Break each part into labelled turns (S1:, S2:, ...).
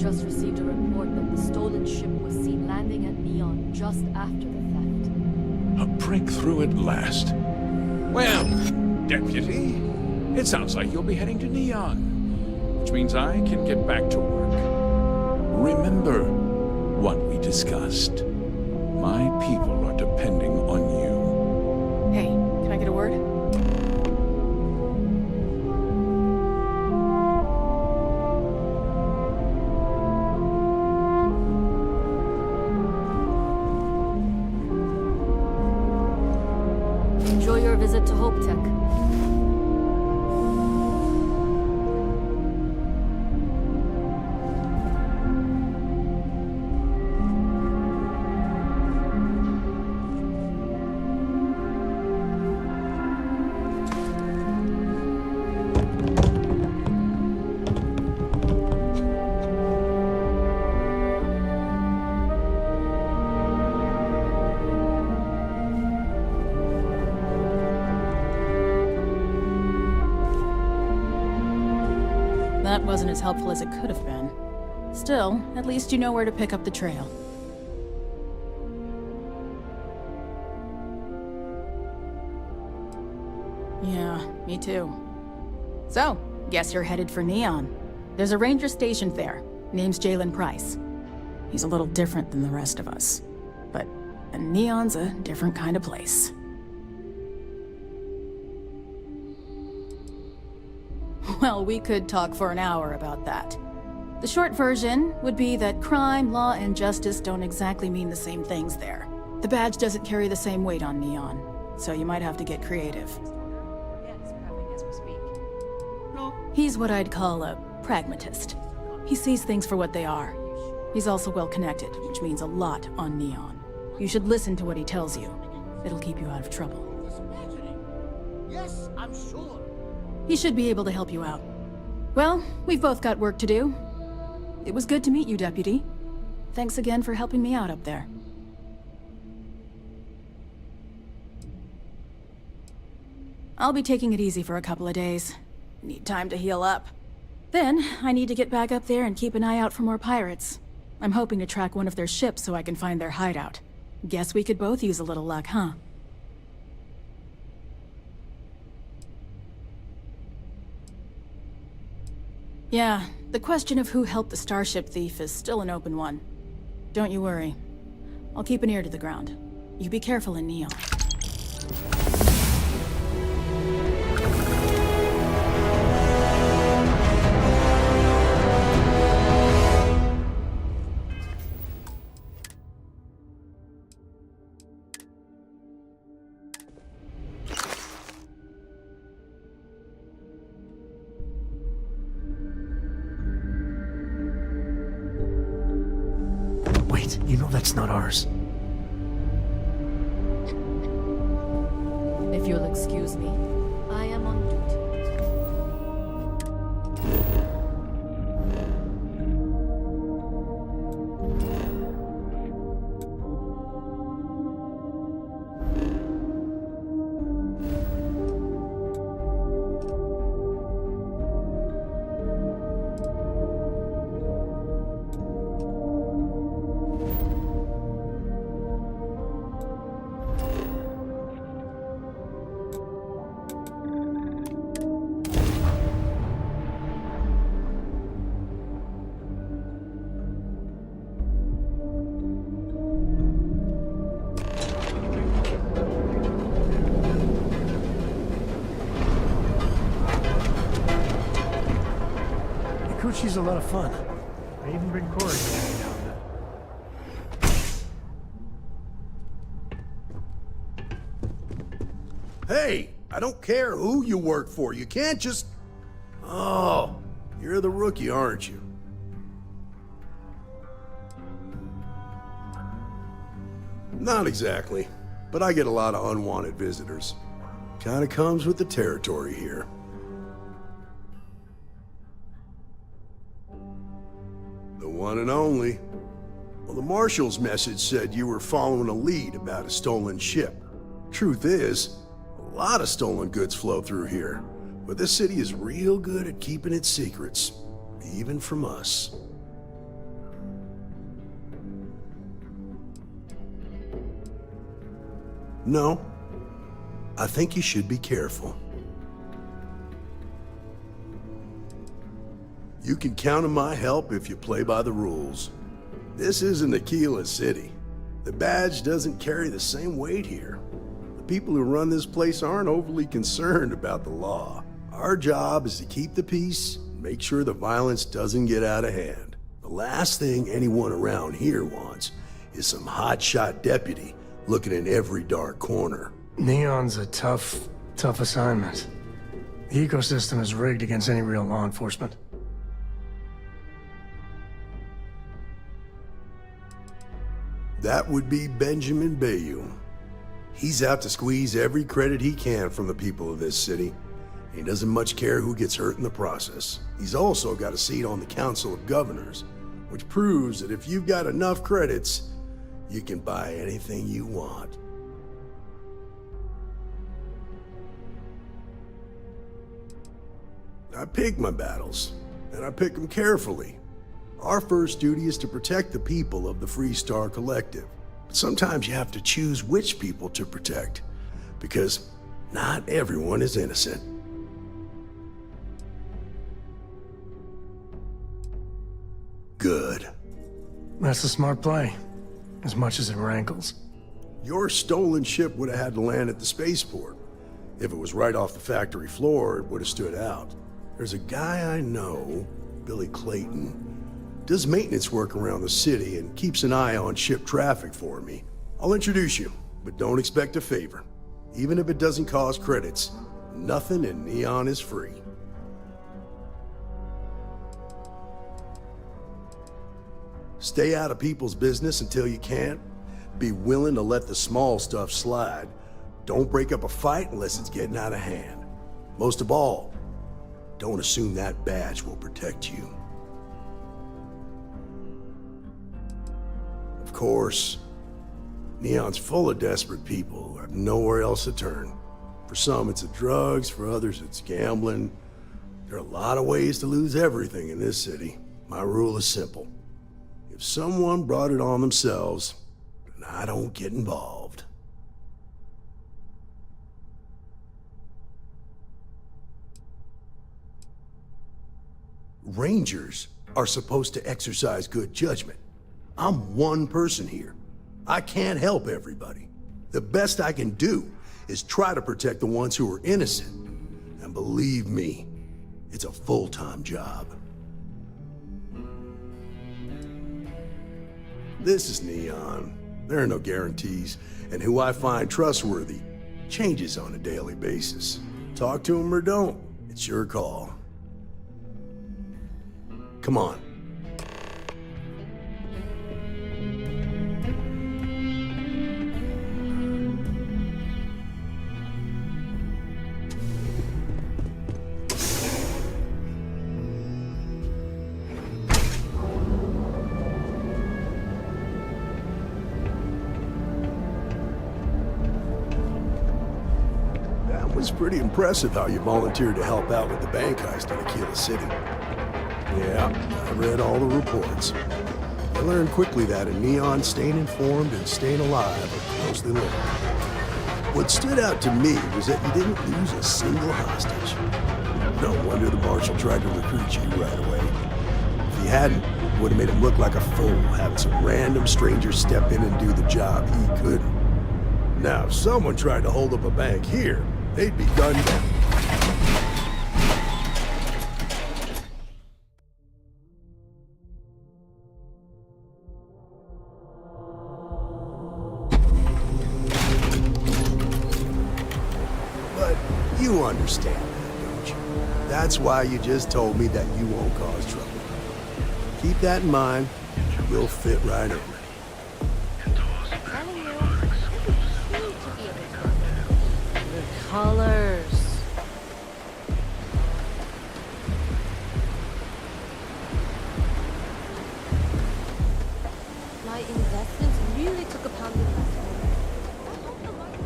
S1: just received a report that the stolen ship was seen landing at Neon just after the theft.
S2: A breakthrough at last. Well, Deputy, it sounds like you'll be heading to Neon, which means I can get back to work. Remember what we discussed. My people are depending on you.
S3: Hey, can I get a word?
S1: Enjoy your visit to Hope Tech.
S3: That wasn't as helpful as it could have been. Still, at least you know where to pick up the trail. Yeah, me too. So, guess you're headed for Neon. There's a ranger stationed there. Name's Jalen Price. He's a little different than the rest of us. But Neon's a different kind of place. Well, we could talk for an hour about that. The short version would be that crime, law, and justice don't exactly mean the same things there. The badge doesn't carry the same weight on Neon, so you might have to get creative. He's what I'd call a pragmatist. He sees things for what they are. He's also well-connected, which means a lot on Neon. You should listen to what he tells you. It'll keep you out of trouble.
S4: Yes, I'm sure.
S3: He should be able to help you out. Well, we've both got work to do. It was good to meet you, Deputy. Thanks again for helping me out up there. I'll be taking it easy for a couple of days. Need time to heal up. Then, I need to get back up there and keep an eye out for more pirates. I'm hoping to track one of their ships so I can find their hideout. Guess we could both use a little luck, huh? Yeah, the question of who helped the starship thief is still an open one. Don't you worry. I'll keep an ear to the ground. You be careful in Neon.
S4: You know that's not ours.
S1: If you'll excuse me, I am on duty.
S4: She's a lot of fun. I even bring Corey along now and then.
S5: Hey, I don't care who you work for. You can't just... Oh, you're the rookie, aren't you? Not exactly, but I get a lot of unwanted visitors. Kinda comes with the territory here. The one and only. Well, the Marshal's message said you were following a lead about a stolen ship. Truth is, a lot of stolen goods flow through here, but this city is real good at keeping its secrets, even from us. No. I think you should be careful. You can count on my help if you play by the rules. This isn't Aquila City. The badge doesn't carry the same weight here. The people who run this place aren't overly concerned about the law. Our job is to keep the peace and make sure the violence doesn't get out of hand. The last thing anyone around here wants is some hotshot deputy looking in every dark corner.
S4: Neon's a tough assignment. The ecosystem is rigged against any real law enforcement.
S5: That would be Benjamin Bayou. He's out to squeeze every credit he can from the people of this city. He doesn't much care who gets hurt in the process. He's also got a seat on the Council of Governors, which proves that if you've got enough credits, you can buy anything you want. I pick my battles, and I pick them carefully. Our first duty is to protect the people of the Freestar Collective. But sometimes you have to choose which people to protect, because not everyone is innocent. Good.
S4: That's a smart play, as much as it rankles.
S5: Your stolen ship would have had to land at the spaceport. If it was right off the factory floor, it would have stood out. There's a guy I know, Billy Clayton, does maintenance work around the city and keeps an eye on ship traffic for me. I'll introduce you, but don't expect a favor. Even if it doesn't cost credits, nothing in Neon is free. Stay out of people's business until you can. Be willing to let the small stuff slide. Don't break up a fight unless it's getting out of hand. Most of all, don't assume that badge will protect you. Of course, Neon's full of desperate people who have nowhere else to turn. For some, it's the drugs. For others, it's gambling. There are a lot of ways to lose everything in this city. My rule is simple. If someone brought it on themselves, then I don't get involved. Rangers are supposed to exercise good judgment. I'm one person here. I can't help everybody. The best I can do is try to protect the ones who are innocent. And believe me, it's a full-time job. This is Neon. There are no guarantees, and who I find trustworthy changes on a daily basis. Talk to them or don't, it's your call. Come on. That was pretty impressive how you volunteered to help out with the bank heist in Aquila City. Yeah, I read all the reports. I learned quickly that in Neon, staying informed and staying alive are closely linked. What stood out to me was that you didn't lose a single hostage. No wonder the Marshal tried to recruit you right away. If he hadn't, it would have made him look like a fool, having some random stranger step in and do the job he couldn't. Now, if someone tried to hold up a bank here, they'd be gunned down. You understand that, don't you? That's why you just told me that you won't cause trouble. Keep that in mind, we'll fit right over.
S1: Telling you, you need to be a bit careful. The colors. My investments really took a pounding last quarter. I hope the market.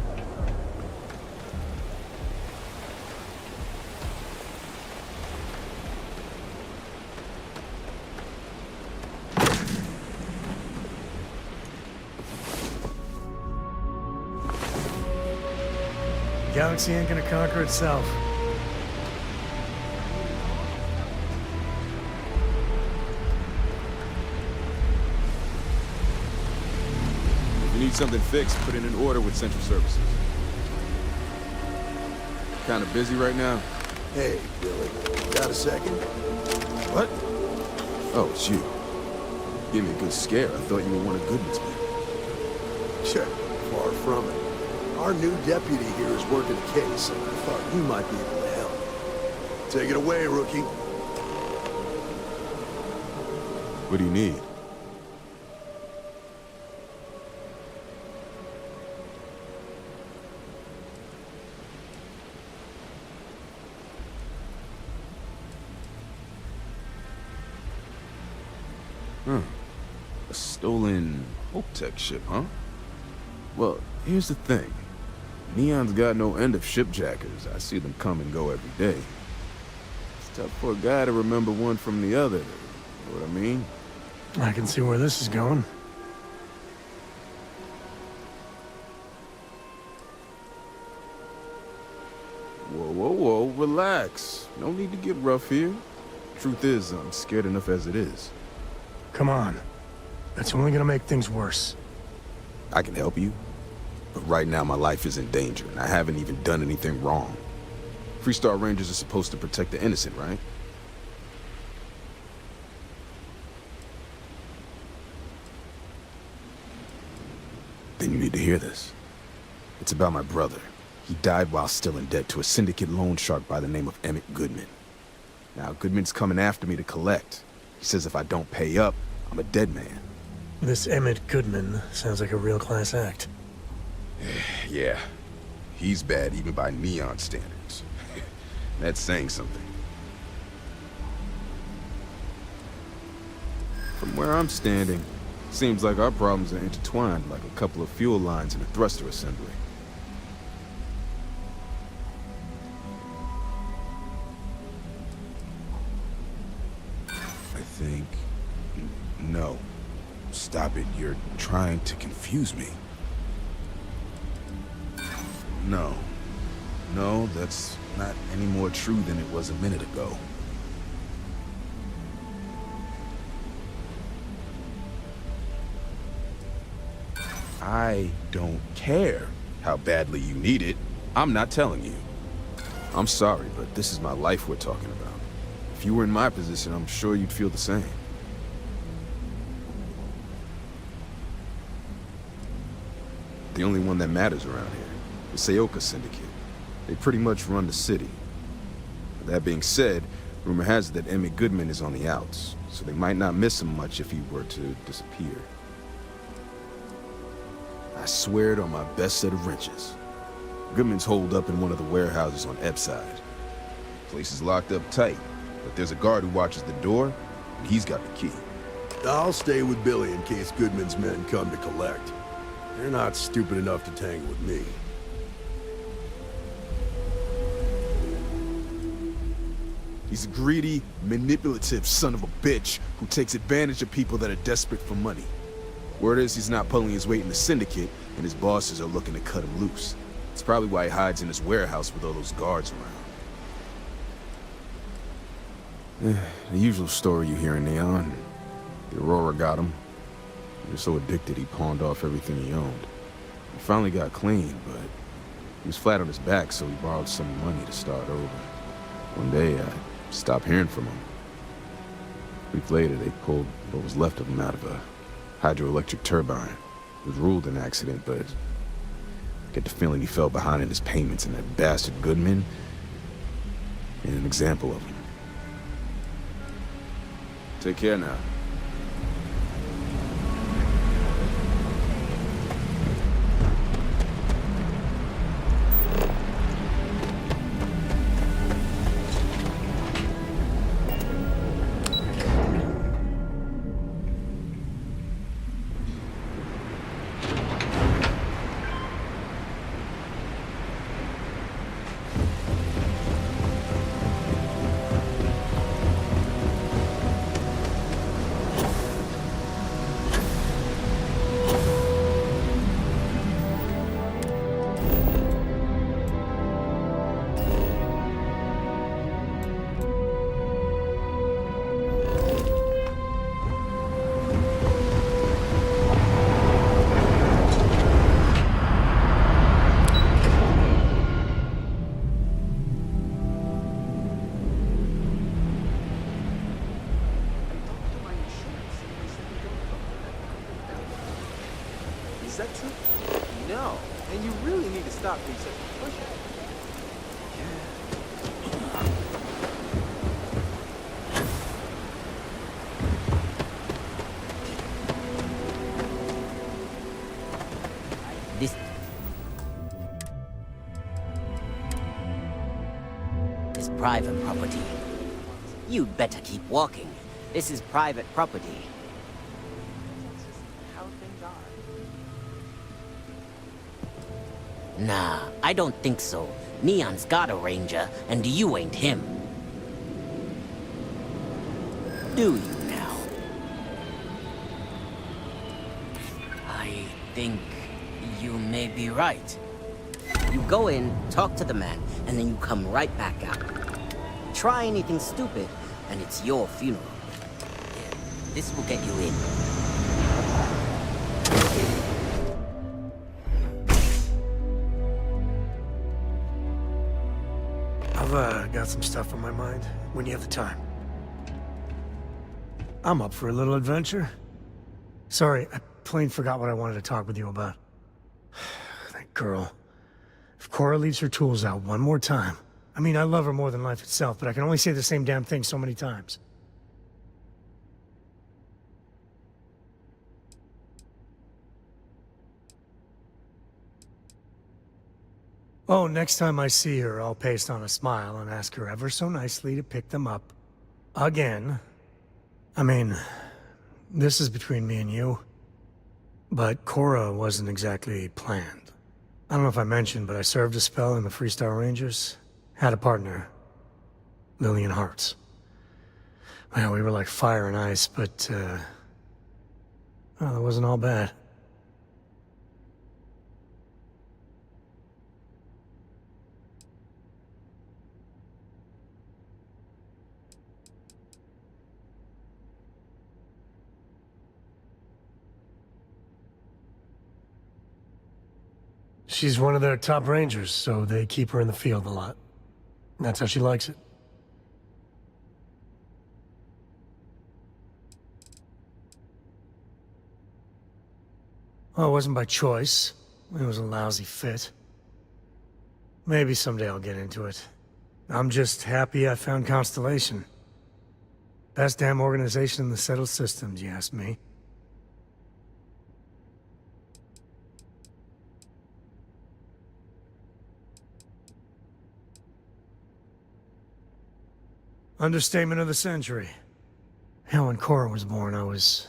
S4: Galaxy ain't gonna conquer itself.
S6: If you need something fixed, put in an order with Central Services. Kinda busy right now?
S5: Hey, Billy, got a second?
S6: What? Oh, it's you. Gave me a good scare. I thought you were one of Goodman's men.
S5: Sure, far from it. Our new deputy here is working a case, and I thought you might be able to help. Take it away, rookie.
S6: What do you need? A stolen Hope-Tech ship, huh? Well, here's the thing. Neon's got no end of shipjackers. I see them come and go every day. It's tough for a guy to remember one from the other. You know what I mean?
S4: I can see where this is going.
S6: Whoa, relax. No need to get rough here. Truth is, I'm scared enough as it is.
S4: Come on. That's only gonna make things worse.
S6: I can help you, but right now my life is in danger, and I haven't even done anything wrong. Freestar Rangers are supposed to protect the innocent, right? Then you need to hear this. It's about my brother. He died while still in debt to a syndicate loan shark by the name of Emmett Goodman. Now, Goodman's coming after me to collect. He says if I don't pay up, I'm a dead man.
S4: This Emmett Goodman sounds like a real class act.
S6: Yeah, he's bad even by Neon standards. That's saying something. From where I'm standing, seems like our problems are intertwined like a couple of fuel lines in a thruster assembly. I think... No. Stop it. You're trying to confuse me. No. No, that's not any more true than it was a minute ago. I don't care how badly you need it. I'm not telling you. I'm sorry, but this is my life we're talking about. If you were in my position, I'm sure you'd feel the same. The only one that matters around here, the Seoka Syndicate. They pretty much run the city. That being said, rumor has it that Emmett Goodman is on the outs, so they might not miss him much if he were to disappear. I swear it on my best set of wrenches. Goodman's holed up in one of the warehouses on Epside. Place is locked up tight, but there's a guard who watches the door, and he's got the key.
S5: I'll stay with Billy in case Goodman's men come to collect. They're not stupid enough to tangle with me.
S6: He's a greedy, manipulative son of a bitch who takes advantage of people that are desperate for money. Word is he's not pulling his weight in the syndicate, and his bosses are looking to cut him loose. It's probably why he hides in his warehouse with all those guards around. The usual story you hear in Neon. The Aurora got him. He was so addicted he pawned off everything he owned. He finally got clean, but he was flat on his back, so he borrowed some money to start over. One day, I stopped hearing from him. A week later, they pulled what was left of him out of a hydroelectric turbine. It was ruled an accident, but I get the feeling he fell behind in his payments, and that bastard Goodman is an example of him. Take care now.
S7: Is that true? No. And you really need to stop being such a pushover.
S8: This is private property. You'd better keep walking. This is private property.
S7: That's just how things are.
S8: Nah, I don't think so. Neon's got a ranger, and you ain't him. Do you now? I think you may be right. You go in, talk to the man, and then you come right back out. Try anything stupid, and it's your funeral. Yeah, this will get you in.
S4: I've got some stuff on my mind when you have the time. I'm up for a little adventure. Sorry, I plain forgot what I wanted to talk with you about. That girl. If Cora leaves her tools out one more time... I mean, I love her more than life itself, but I can only say the same damn thing so many times. Oh, next time I see her, I'll paste on a smile and ask her ever so nicely to pick them up. Again. I mean, this is between me and you. But Cora wasn't exactly planned. I don't know if I mentioned, but I served a spell in the Freestar Rangers. Had a partner. Lillian Hartz. Well, we were like fire and ice, but, well, it wasn't all bad. She's one of their top rangers, so they keep her in the field a lot. That's how she likes it. Well, it wasn't by choice. It was a lousy fit. Maybe someday I'll get into it. I'm just happy I found Constellation. Best damn organization in the settled systems, you ask me. Understatement of the century. Hell, when Cora was born, I was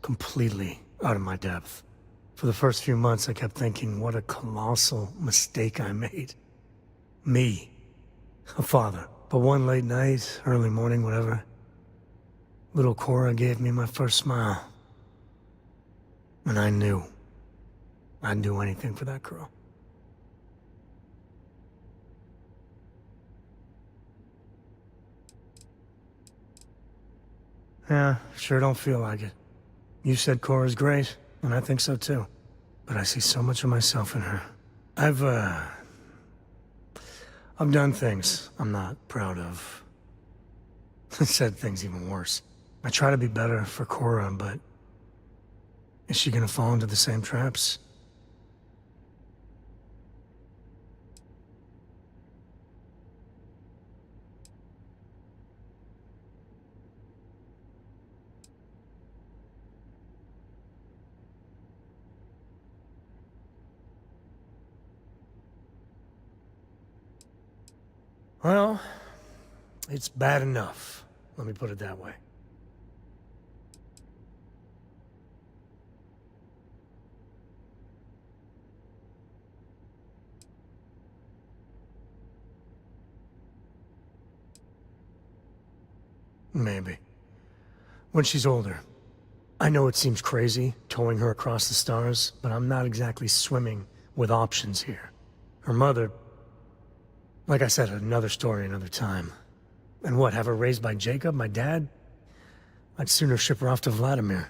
S4: completely out of my depth. For the first few months, I kept thinking, what a colossal mistake I made. Me. A father. But one late night, early morning, whatever, little Cora gave me my first smile. And I knew I'd do anything for that girl. Yeah, sure don't feel like it. You said Cora's great, and I think so too. But I see so much of myself in her. I've done things I'm not proud of. Said things even worse. I try to be better for Cora, but... is she gonna fall into the same traps? Well, it's bad enough. Let me put it that way. Maybe. When she's older. I know it seems crazy, towing her across the stars, but I'm not exactly swimming with options here. Her mother... like I said, another story, another time. And what, have her raised by Jacob, my dad? I'd sooner ship her off to Vladimir.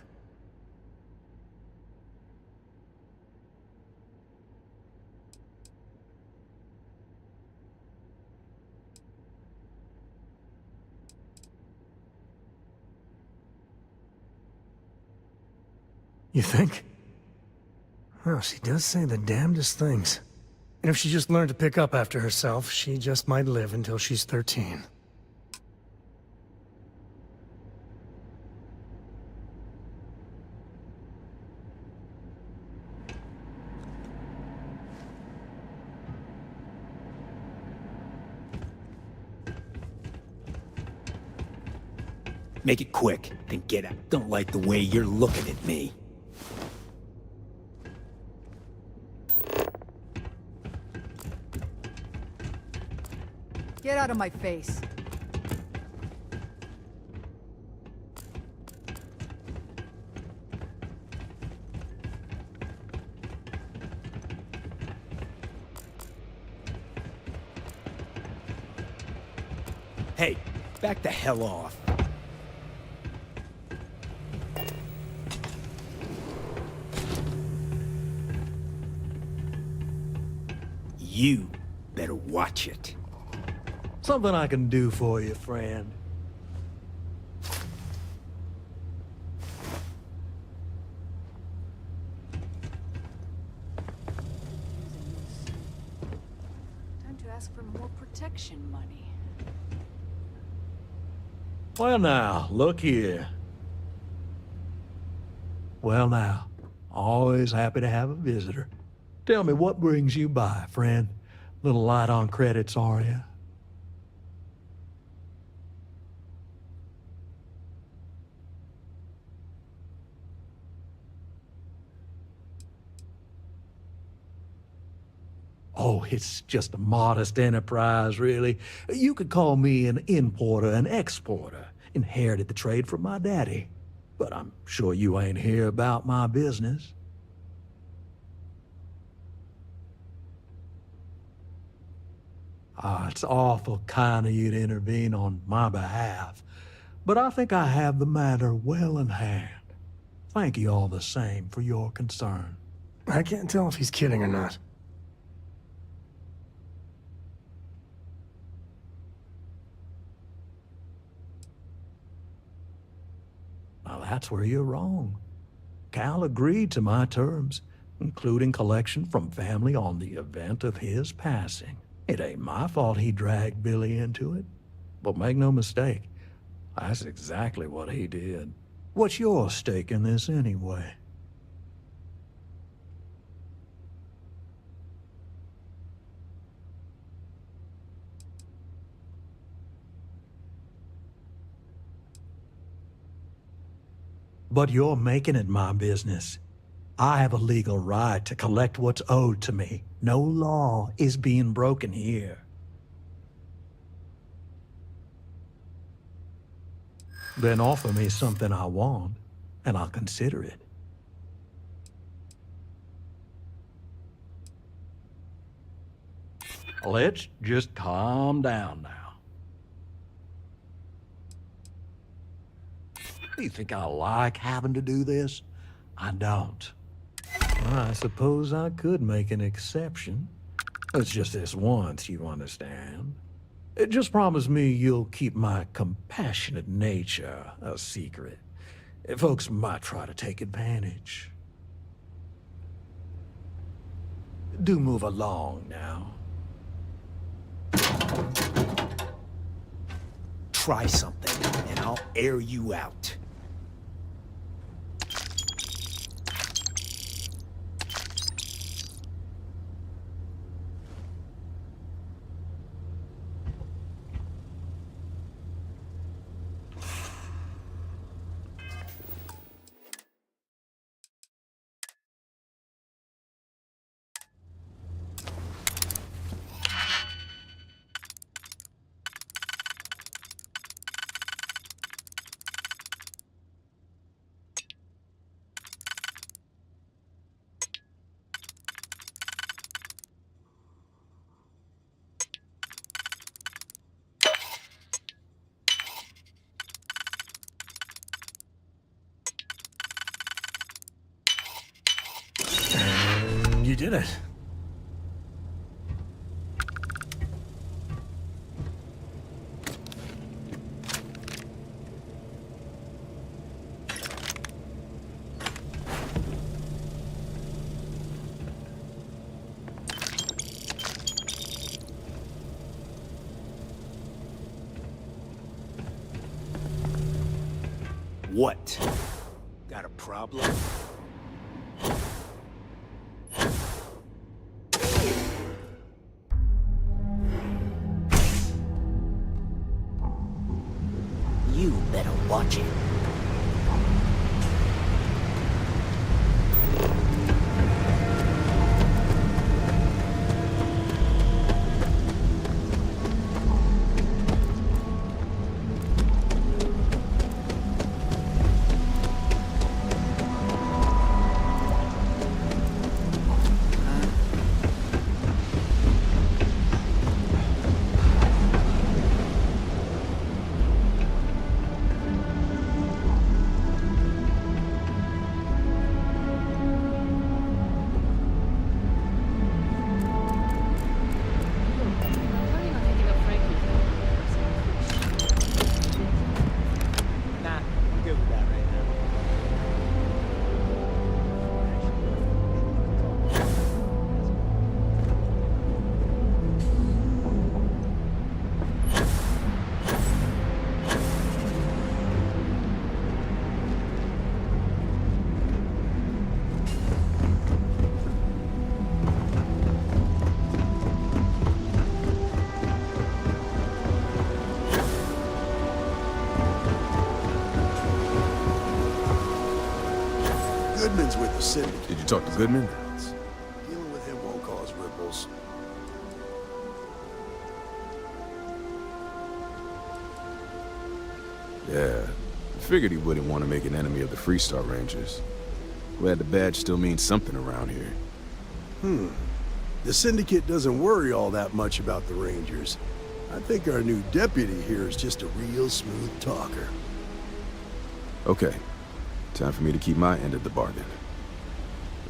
S4: You think? Well, she does say the damnedest things. And if she just learned to pick up after herself, she just might live until she's 13.
S9: Make it quick, then get out. Don't like the way you're looking at me.
S10: Get out of my face.
S9: Hey, back the hell off. You better watch it.
S11: Something I can do for you, friend.
S10: Time to ask for more protection money.
S11: Well now, look here. Well now, always happy to have a visitor. Tell me, what brings you by, friend? Little light on credits, are you? Oh, it's just a modest enterprise, really. You could call me an importer and exporter. Inherited the trade from my daddy. But I'm sure you ain't here about my business. Ah, it's awful kind of you to intervene on my behalf. But I think I have the matter well in hand. Thank you all the same for your concern.
S4: I can't tell if he's kidding or not.
S11: Now that's where you're wrong. Cal agreed to my terms, including collection from family on the event of his passing. It ain't my fault he dragged Billy into it. But make no mistake, that's exactly what he did. What's your stake in this anyway? But you're making it my business. I have a legal right to collect what's owed to me. No law is being broken here. Then offer me something I want, and I'll consider it. Let's just calm down now. You think I like having to do this? I don't. I suppose I could make an exception. It's just this once, you understand. Just promise me you'll keep my compassionate nature a secret. Folks might try to take advantage. Do move along now.
S9: Try something, and I'll air you out.
S4: You did it.
S9: What? Got a problem?
S8: You better watch it.
S10: I'm planning on hitting up Frankie
S7: Nah, I'm good with that right now.
S5: Goodman's with the syndicate.
S6: Did you talk to Goodman?
S5: Dealing with him won't cause ripples.
S6: Yeah. I figured he wouldn't want to make an enemy of the Freestar Rangers. Glad the badge still means something around here.
S5: The syndicate doesn't worry all that much about the Rangers. I think our new deputy here is just a real smooth talker.
S6: Okay. Time for me to keep my end of the bargain.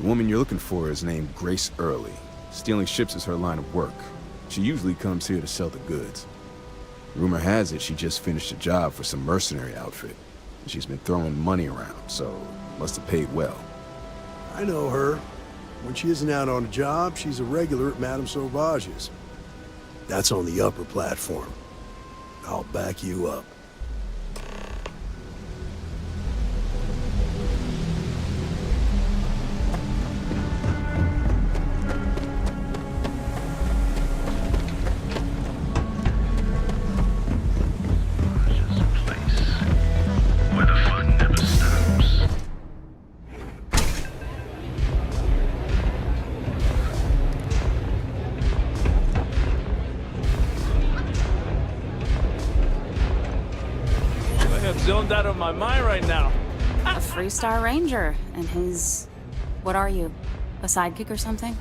S6: The woman you're looking for is named Grace Early. Stealing ships is her line of work. She usually comes here to sell the goods. Rumor has it she just finished a job for some mercenary outfit. She's been throwing money around, so must have paid well.
S5: I know her. When she isn't out on a job, she's a regular at Madame Sauvage's. That's on the upper platform. I'll back you up.
S12: Zoned out of my mind right now.
S10: A Freestar Ranger, and his... What are you? A sidekick or something?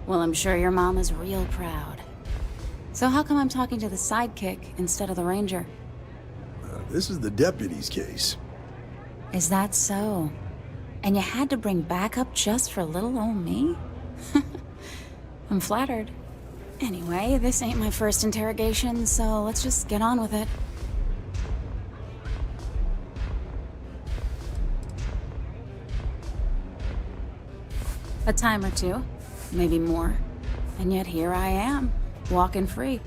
S10: Well, I'm sure your mom is real proud. So how come I'm talking to the sidekick instead of the ranger?
S5: This is the deputy's case.
S10: Is that so? And you had to bring backup just for little old me? I'm flattered. Anyway, this ain't my first interrogation, so let's just get on with it. A time or two, maybe more. And yet here I am, walking free.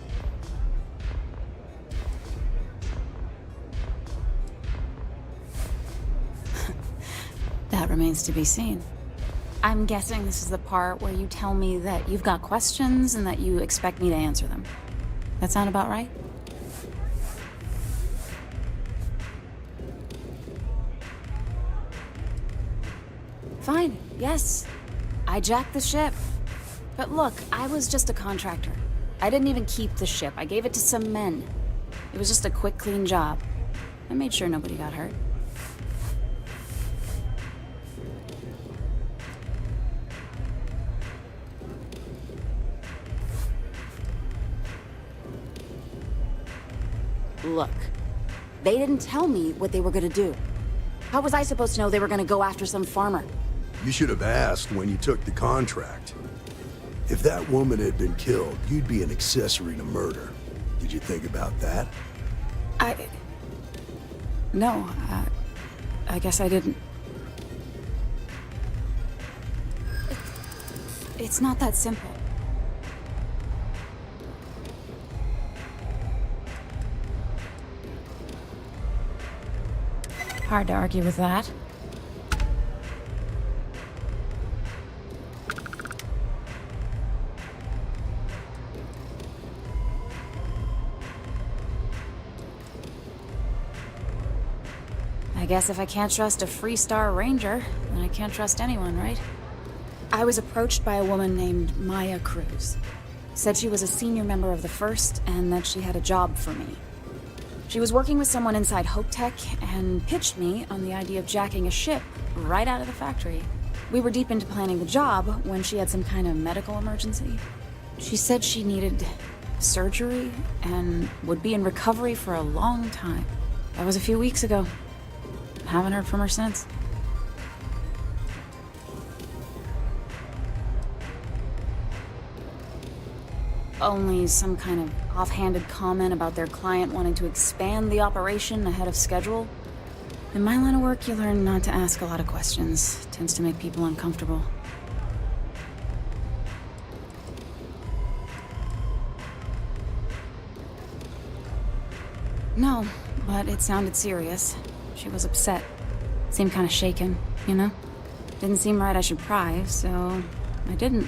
S10: That remains to be seen. I'm guessing this is the part where you tell me that you've got questions and that you expect me to answer them. That sound about right? Fine, yes. I jacked the ship. But look, I was just a contractor. I didn't even keep the ship. I gave it to some men. It was just a quick, clean job. I made sure nobody got hurt. Look, they didn't tell me what they were gonna do. How was I supposed to know they were gonna go after some farmer?
S5: You should have asked when you took the contract. If that woman had been killed, you'd be an accessory to murder. Did you think about that?
S10: No, I guess I didn't. It's not that simple. Hard to argue with that. I guess if I can't trust a Freestar Ranger, then I can't trust anyone, right? I was approached by a woman named Maya Cruz. Said she was a senior member of the First and that she had a job for me. She was working with someone inside Hope Tech and pitched me on the idea of jacking a ship right out of the factory. We were deep into planning the job when she had some kind of medical emergency. She said she needed surgery and would be in recovery for a long time. That was a few weeks ago. Haven't heard from her since. Only some kind of offhanded comment about their client wanting to expand the operation ahead of schedule. In my line of work, you learn not to ask a lot of questions. Tends to make people uncomfortable. No, but it sounded serious. She was upset. Seemed kind of shaken, you know? Didn't seem right I should pry, so I didn't.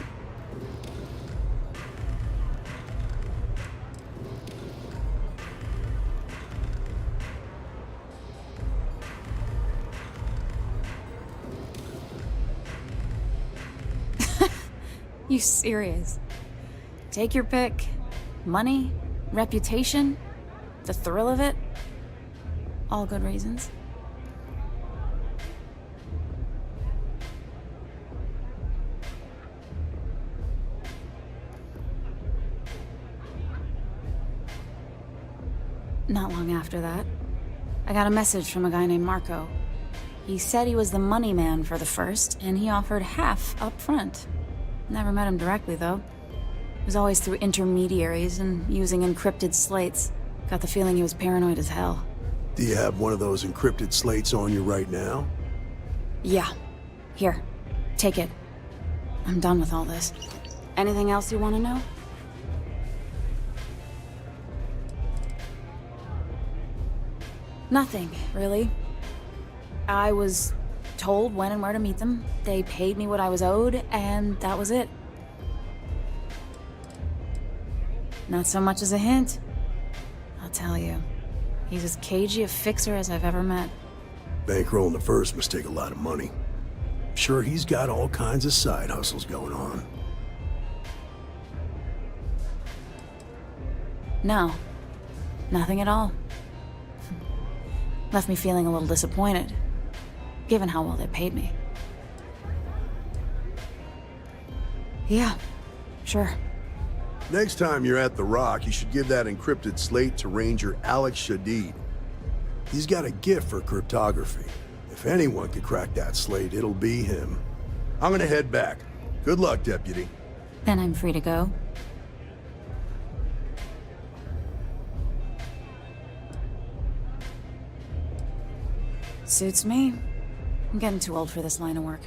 S10: You serious? Take your pick. Money, reputation, the thrill of it. All good reasons. Not long after that, I got a message from a guy named Marco. He said he was the money man for the First, and he offered half up front. Never met him directly, though. It was always through intermediaries and using encrypted slates. Got the feeling he was paranoid as hell.
S5: Do you have one of those encrypted slates on you right now?
S10: Yeah. Here. Take it. I'm done with all this. Anything else you want to know? Nothing, really. I was told when and where to meet them. They paid me what I was owed, and that was it. Not so much as a hint. I'll tell you. He's as cagey a fixer as I've ever met.
S5: Bankrolling the First must take a lot of money. I'm sure he's got all kinds of side hustles going on.
S10: No. Nothing at all. Left me feeling a little disappointed, given how well they paid me. Yeah, sure.
S5: Next time you're at the Rock, you should give that encrypted slate to Ranger Alex Shadid. He's got a gift for cryptography. If anyone could crack that slate, it'll be him. I'm gonna head back. Good luck, Deputy.
S10: Then I'm free to go. Suits me. I'm getting too old for this line of work.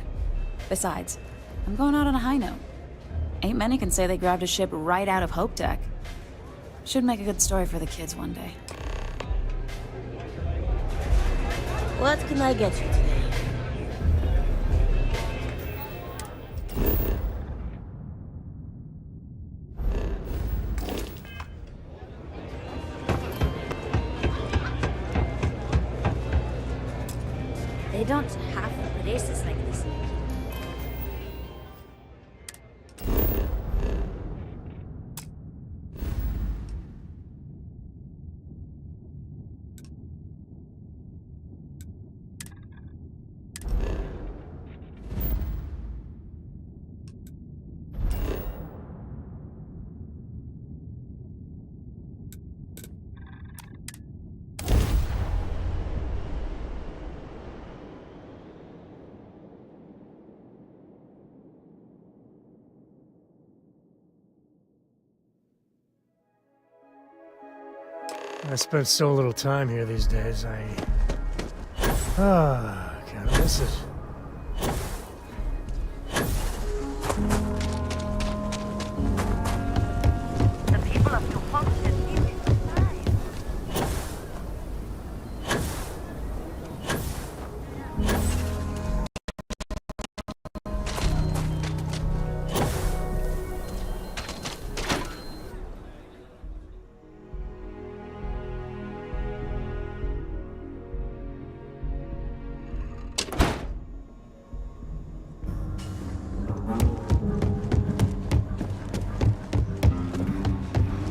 S10: Besides, I'm going out on a high note. Ain't many can say they grabbed a ship right out of Hope Tech. Should make a good story for the kids one day.
S1: What can I get you today? They don't have places like this.
S4: I spent so little time here these days, can't miss it.
S1: The people of New Hope should feel it inside.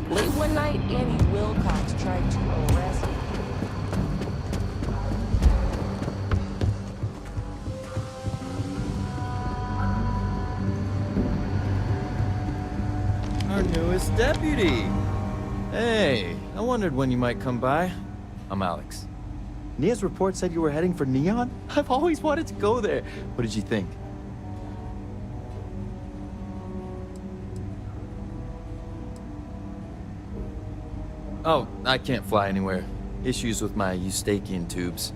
S13: Late one night, Andy Wilcox tried to arrest me.
S14: Our newest deputy. Hey, I wondered when you might come by. I'm Alex. Nia's report said you were heading for Neon? I've always wanted to go there. What did you think? Oh, I can't fly anywhere. Issues with my Eustachian tubes.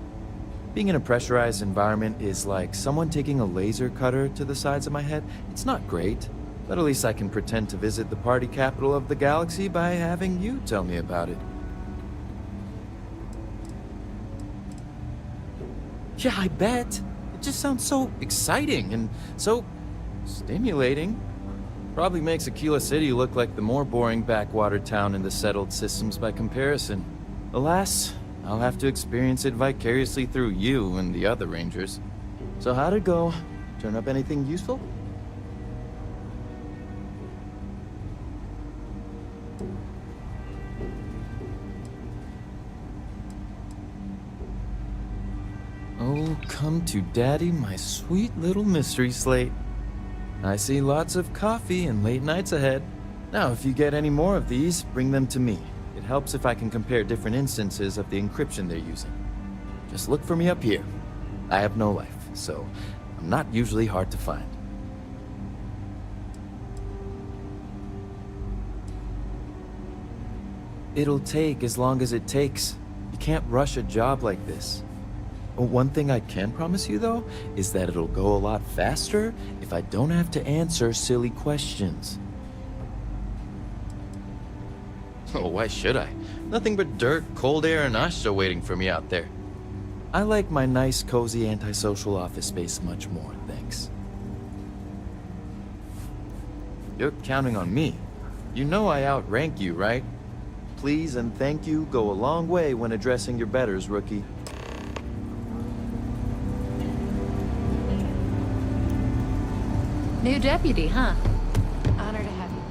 S14: Being in a pressurized environment is like someone taking a laser cutter to the sides of my head. It's not great, but at least I can pretend to visit the party capital of the galaxy by having you tell me about it. Yeah, I bet. It just sounds so exciting and so stimulating. Probably makes Aquila City look like the more boring backwater town in the settled systems by comparison. Alas, I'll have to experience it vicariously through you and the other rangers. So how'd it go? Turn up anything useful? Oh, come to daddy, my sweet little mystery slate. I see lots of coffee and late nights ahead. Now, if you get any more of these, bring them to me. It helps if I can compare different instances of the encryption they're using. Just look for me up here. I have no life, so I'm not usually hard to find. It'll take as long as it takes. You can't rush a job like this. One thing I can promise you, though, is that it'll go a lot faster if I don't have to answer silly questions. Oh, why should I? Nothing but dirt, cold air, and Asha waiting for me out there. I like my nice, cozy, antisocial office space much more, thanks. You're counting on me. You know I outrank you, right? Please and thank you go a long way when addressing your betters, rookie.
S1: New deputy, huh? Honor to have you.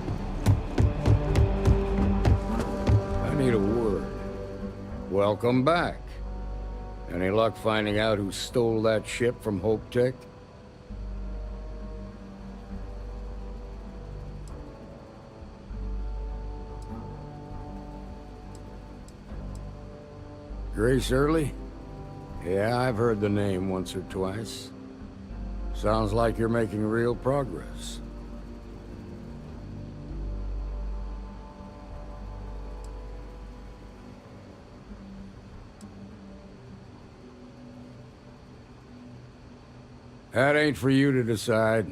S15: I need a word. Welcome back. Any luck finding out who stole that ship from Hope Tech? Grace Early? Yeah, I've heard the name once or twice. Sounds like you're making real progress. That ain't for you to decide.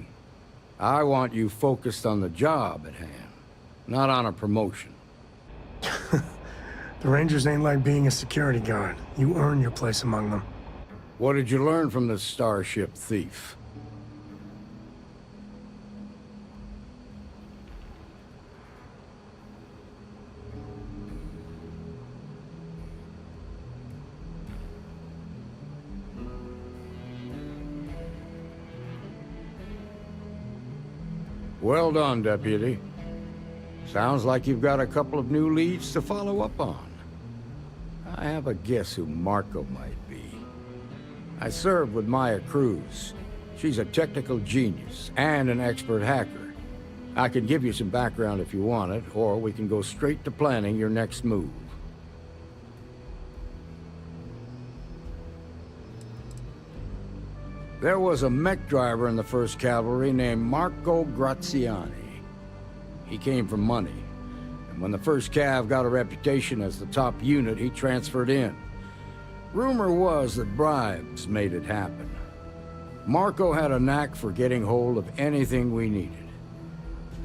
S15: I want you focused on the job at hand, not on a promotion.
S4: The Rangers ain't like being a security guard. You earn your place among them.
S15: What did you learn from the starship thief? Well done, Deputy. Sounds like you've got a couple of new leads to follow up on. I have a guess who Marco might be. I served with Maya Cruz. She's a technical genius and an expert hacker. I can give you some background if you want it, or we can go straight to planning your next move. There was a mech driver in the 1st Cavalry named Marco Graziani. He came from money, and when the 1st Cav got a reputation as the top unit, he transferred in. Rumor was that bribes made it happen. Marco had a knack for getting hold of anything we needed.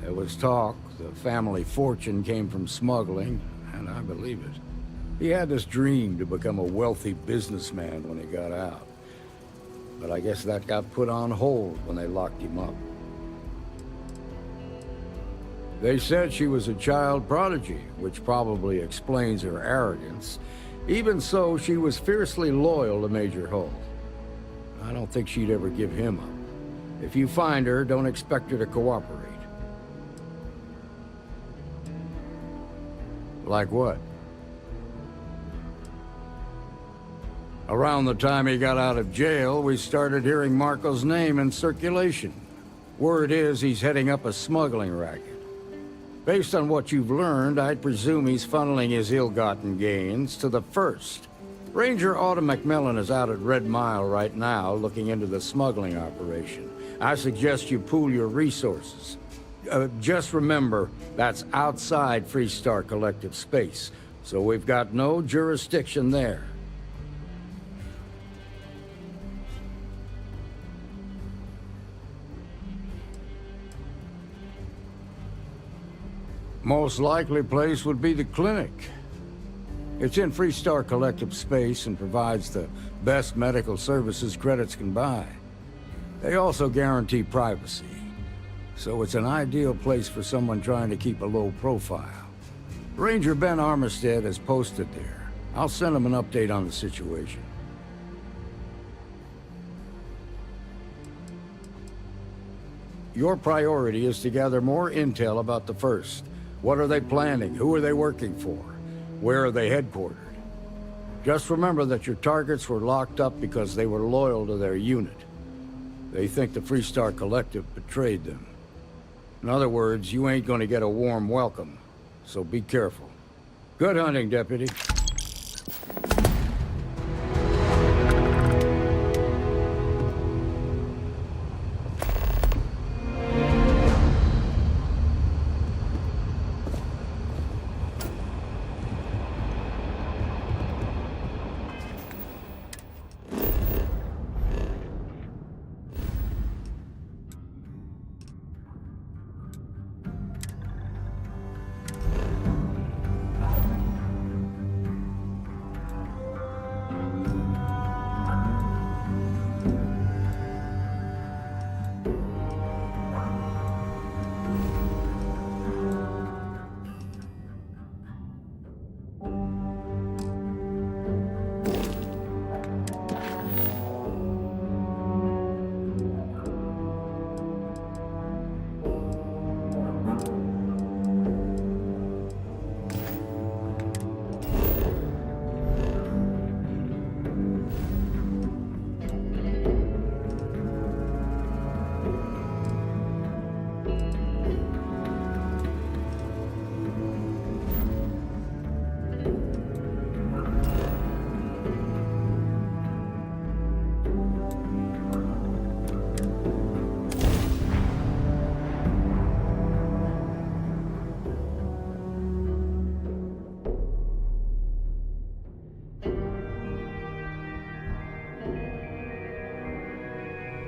S15: There was talk the family fortune came from smuggling, and I believe it. He had this dream to become a wealthy businessman when he got out. But I guess that got put on hold when they locked him up. They said she was a child prodigy, which probably explains her arrogance. Even so, she was fiercely loyal to Major Hull. I don't think she'd ever give him up. If you find her, don't expect her to cooperate. Like what? Around the time he got out of jail, we started hearing Marco's name in circulation. Word is he's heading up a smuggling racket. Based on what you've learned, I'd presume he's funneling his ill-gotten gains to the First. Ranger Autumn McMillan is out at Red Mile right now, looking into the smuggling operation. I suggest you pool your resources. Just remember, that's outside Freestar Collective space, so we've got no jurisdiction there. Most likely place would be the clinic. It's in Freestar Collective space and provides the best medical services credits can buy. They also guarantee privacy, so it's an ideal place for someone trying to keep a low profile. Ranger Ben Armistead is posted there. I'll send him an update on the situation. Your priority is to gather more intel about the First. What are they planning? Who are they working for? Where are they headquartered? Just remember that your targets were locked up because they were loyal to their unit. They think the Freestar Collective betrayed them. In other words, you ain't gonna get a warm welcome, so be careful. Good hunting, Deputy.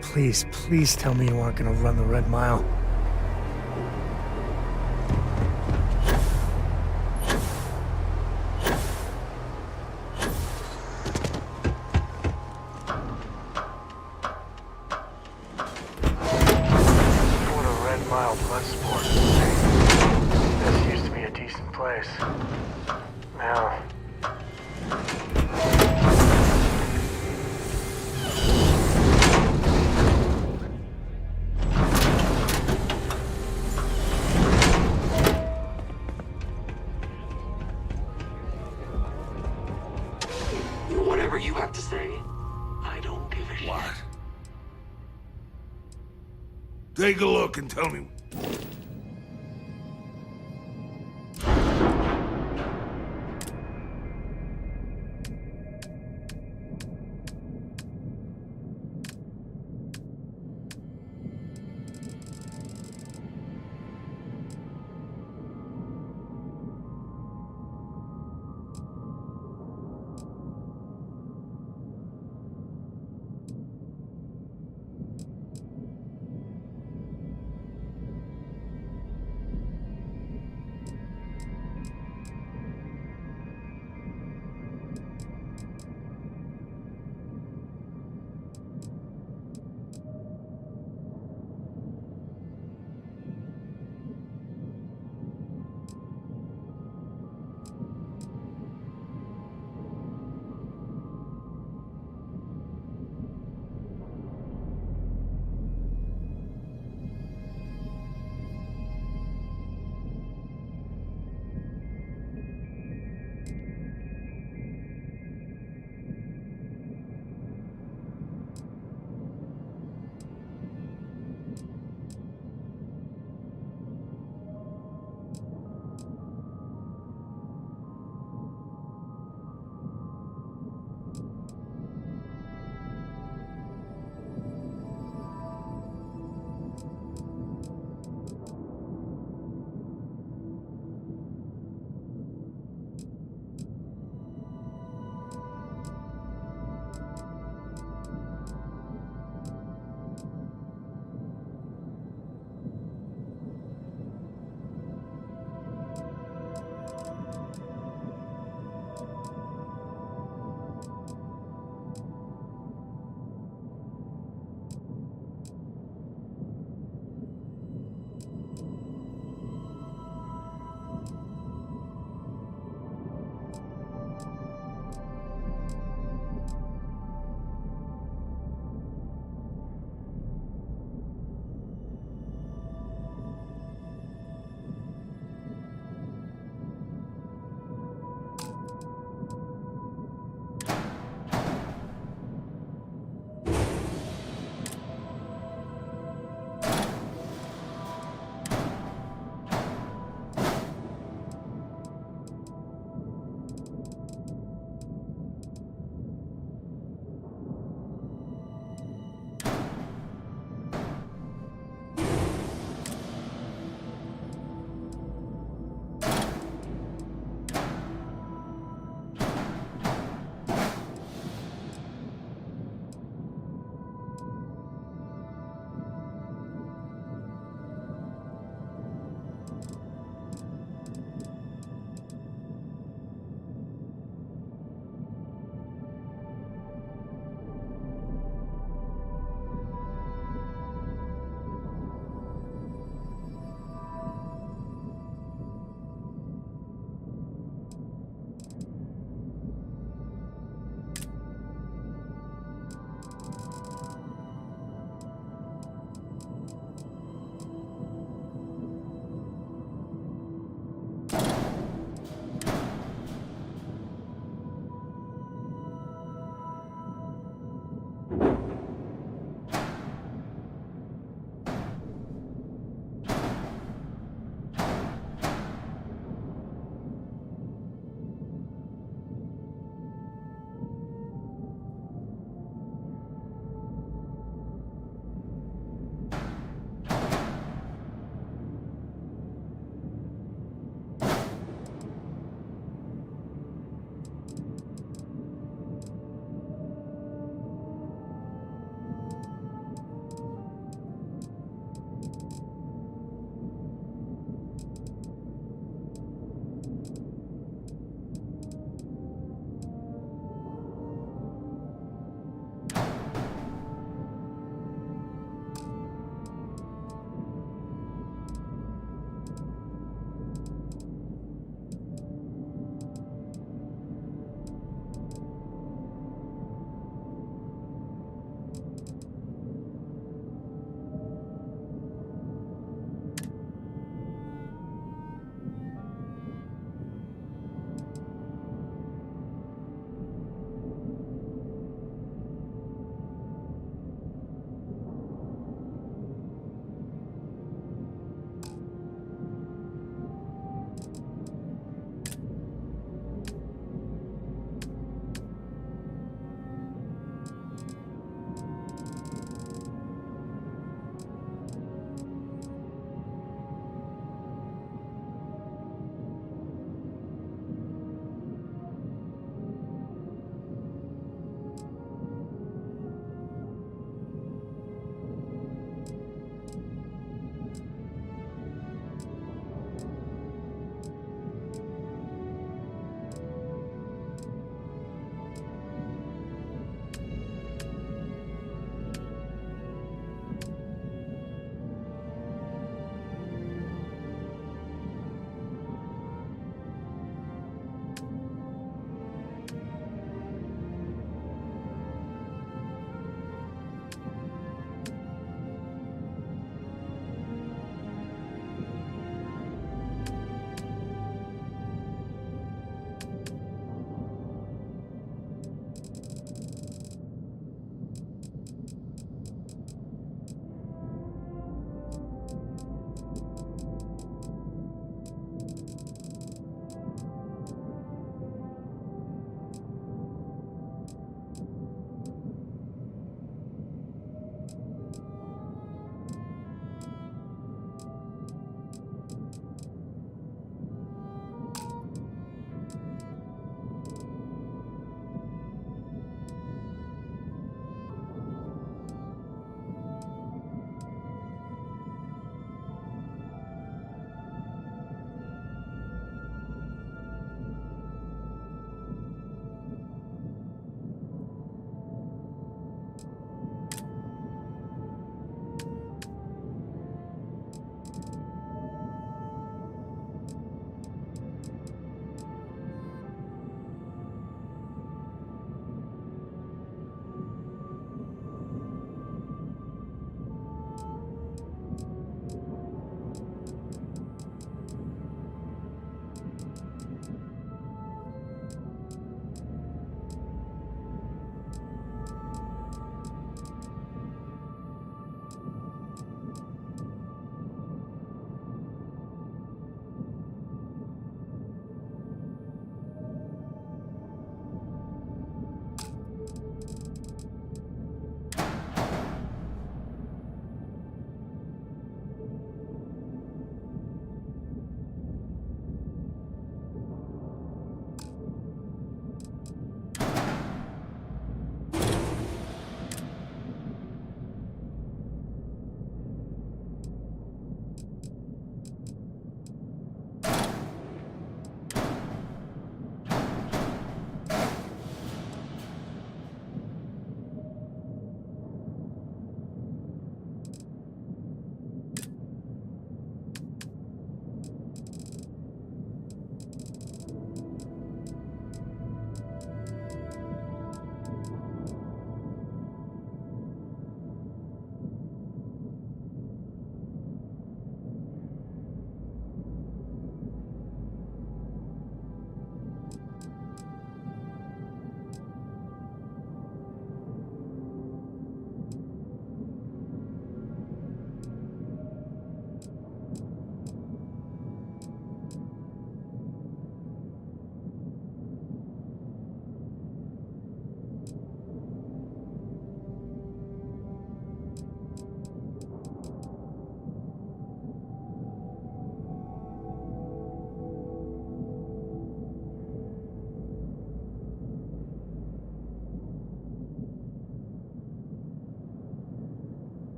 S4: Please, please tell me you aren't gonna run the Red Mile.
S16: What a Red Mile blood sport. This used to be a decent place. Now...
S17: Whatever you have to say, I don't give a shit.
S18: What? Take a look and tell me.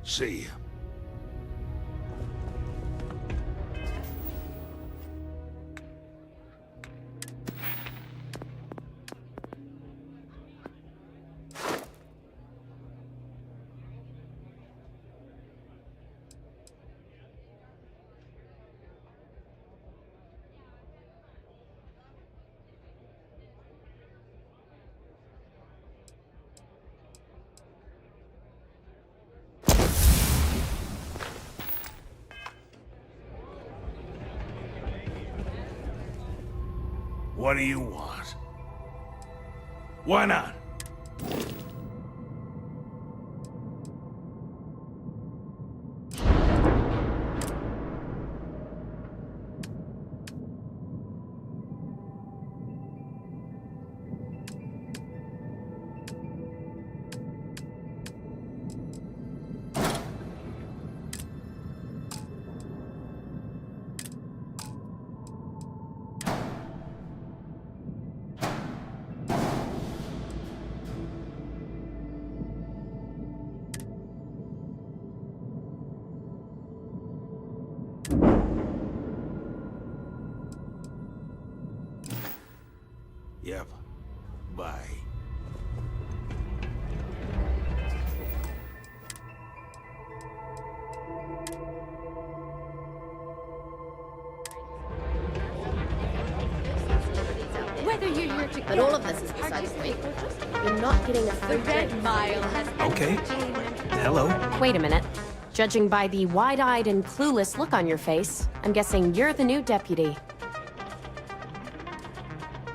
S18: See ya. What do you want? Why not? Yep. Bye.
S1: Whether you're here to
S19: But all of this is besides the point. You're not getting a
S1: the
S19: free
S1: Red
S19: drink.
S1: Mile has
S9: Okay. Hello.
S19: Wait a minute. Judging by the wide-eyed and clueless look on your face, I'm guessing you're the new deputy.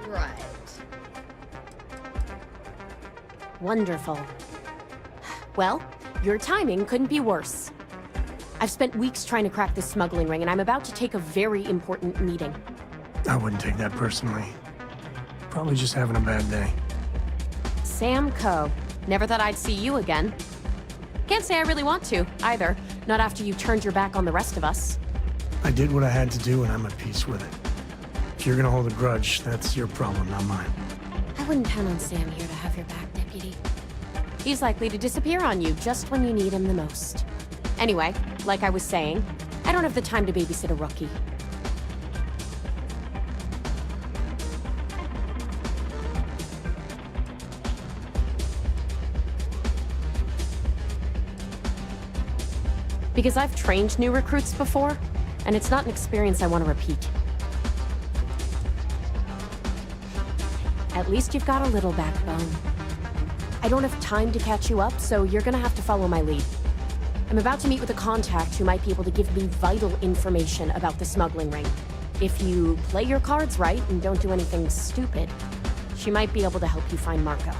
S1: right.
S19: Wonderful. Well, your timing couldn't be worse. I've spent weeks trying to crack this smuggling ring, and I'm about to take a very important meeting.
S4: I wouldn't take that personally. Probably just having a bad day.
S19: Sam Coe. Never thought I'd see you again. Can't say I really want to, either. Not after you turned your back on the rest of us.
S4: I did what I had to do and I'm at peace with it. If you're gonna hold a grudge, that's your problem, not mine.
S19: I wouldn't count on Sam here to have your back, Deputy. He's likely to disappear on you just when you need him the most. Anyway, like I was saying, I don't have the time to babysit a rookie. Because I've trained new recruits before, and it's not an experience I want to repeat. At least you've got a little backbone. I don't have time to catch you up, so you're gonna have to follow my lead. I'm about to meet with a contact who might be able to give me vital information about the smuggling ring. If you play your cards right and don't do anything stupid, she might be able to help you find Marco.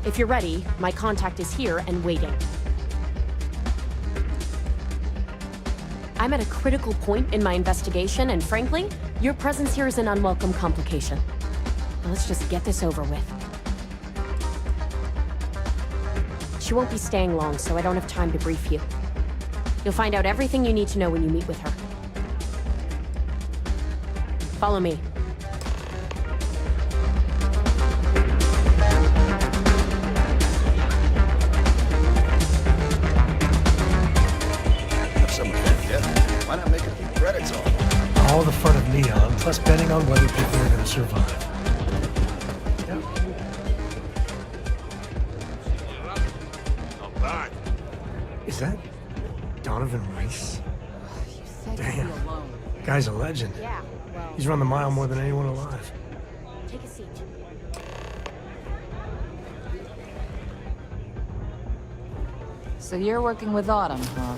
S19: If you're ready, my contact is here and waiting. I'm at a critical point in my investigation, and frankly, your presence here is an unwelcome complication. Now let's just get this over with. She won't be staying long, so I don't have time to brief you. You'll find out everything you need to know when you meet with her. Follow me.
S20: Why not make a few credits off?
S4: All the fun of Neon, plus betting on whether people are gonna survive.
S18: I'm back.
S4: Is that Donovan Reese? Damn. Guy's a legend.
S19: Yeah, well,
S4: He's run the mile more than anyone alive.
S19: take a seat.
S13: So you're working with Autumn, huh?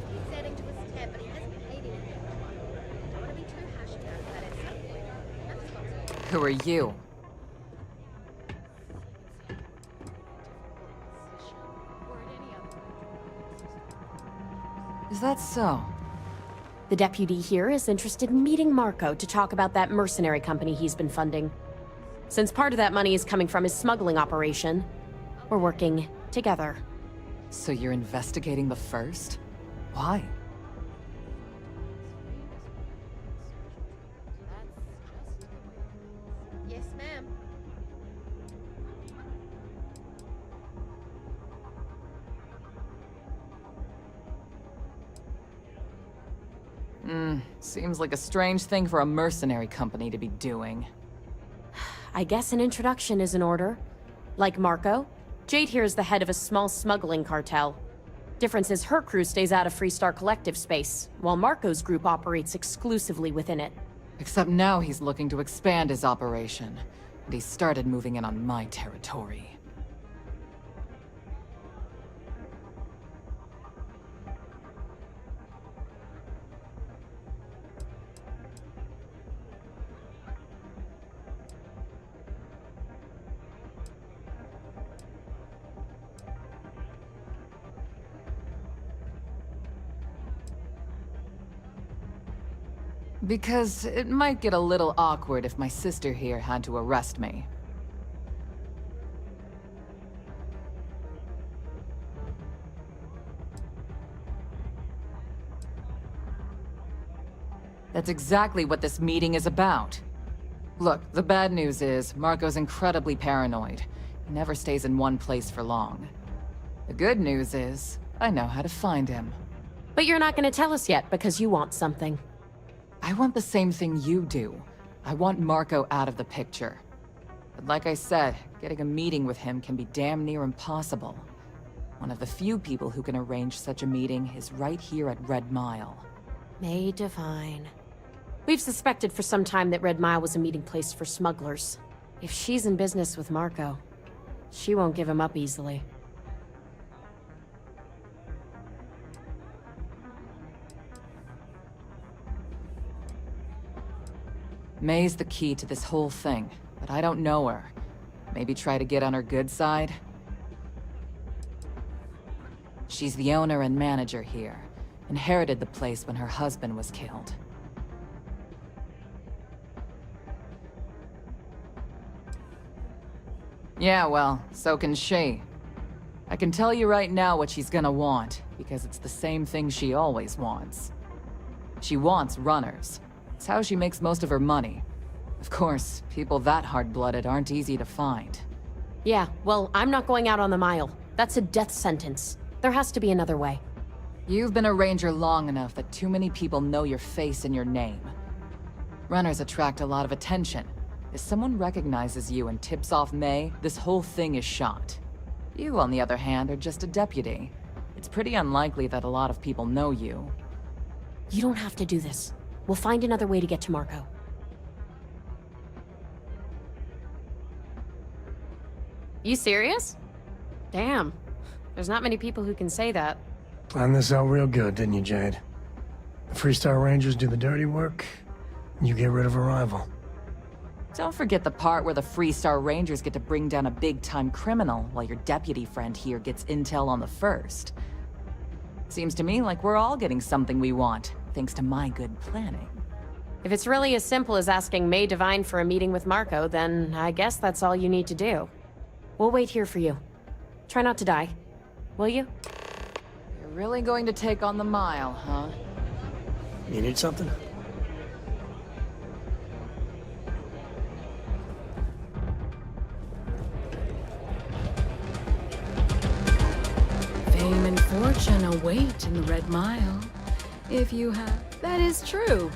S1: He's adding to his tab, but he hasn't paid anything. Don't want to be too hush about it, but at some point, that's what's
S13: Who are you? Is that so?
S19: The deputy here is interested in meeting Marco to talk about that mercenary company he's been funding. Since part of that money is coming from his smuggling operation, we're working together.
S13: So you're investigating the first? Why? Seems like a strange thing for a mercenary company to be doing.
S19: I guess an introduction is in order. Like Marco, Jade here is the head of a small smuggling cartel. Difference is her crew stays out of Freestar Collective space, while Marco's group operates exclusively within it.
S13: Except now he's looking to expand his operation, and he started moving in on my territory. Because it might get a little awkward if my sister here had to arrest me. That's exactly what this meeting is about. Look, the bad news is, Marco's incredibly paranoid. He never stays in one place for long. The good news is, I know how to find him.
S19: But you're not going to tell us yet because you want something.
S13: I want the same thing you do. I want Marco out of the picture. But like I said, getting a meeting with him can be damn near impossible. One of the few people who can arrange such a meeting is right here at Red Mile.
S19: May Divine. We've suspected for some time that Red Mile was a meeting place for smugglers. If she's in business with Marco, she won't give him up easily.
S13: May's the key to this whole thing, but I don't know her. Maybe try to get on her good side? She's the owner and manager here. Inherited the place when her husband was killed. Yeah, well, so can she. I can tell you right now what she's gonna want, because it's the same thing she always wants. She wants runners. It's how she makes most of her money. Of course, people that hard-blooded aren't easy to find.
S19: Yeah, well, I'm not going out on the mile. That's a death sentence. There has to be another way.
S13: You've been a ranger long enough that too many people know your face and your name. Runners attract a lot of attention. If someone recognizes you and tips off May, this whole thing is shot. You, on the other hand, are just a deputy. It's pretty unlikely that a lot of people know you.
S19: You don't have to do this. We'll find another way to get to Marco. You serious? Damn. There's not many people who can say that.
S4: Planned this out real good, didn't you, Jade? The Freestar Rangers do the dirty work, and you get rid of a rival.
S13: Don't forget the part where the Freestar Rangers get to bring down a big-time criminal, while your deputy friend here gets intel on the first. Seems to me like we're all getting something we want, thanks to my good planning.
S19: If it's really as simple as asking May Divine for a meeting with Marco, then I guess that's all you need to do. We'll wait here for you. Try not to die. Will you?
S13: You're really going to take on the mile, huh?
S4: You need something?
S3: Fame and fortune await in the Red Mile. If you have... That is true.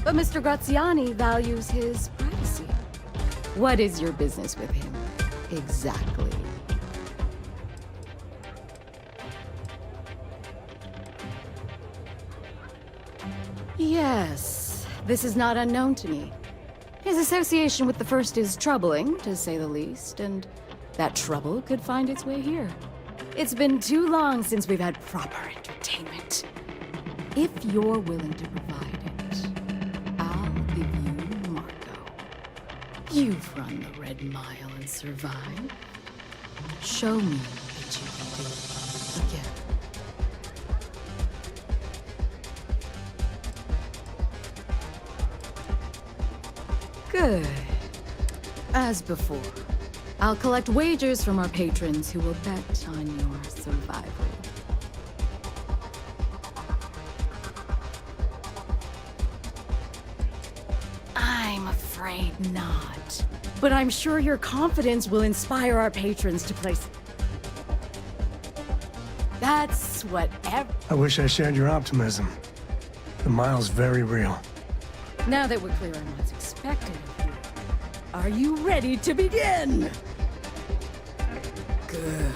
S3: But Mr. Graziani values his privacy. What is your business with him? Exactly. Yes, this is not unknown to me. His association with the First is troubling, to say the least, and that trouble could find its way here. It's been too long since we've had proper entertainment. If you're willing to provide it, I'll give you Marco. You've run the Red Mile and survived. Show me that you can do it again. Good. As before, I'll collect wagers from our patrons who will bet on your survival. I'm afraid not. But I'm sure your confidence will inspire our patrons to place... That's what
S4: I wish I shared your optimism. The mile's very real.
S3: Now that we're clear on what's expected of you, are you ready to begin? Good.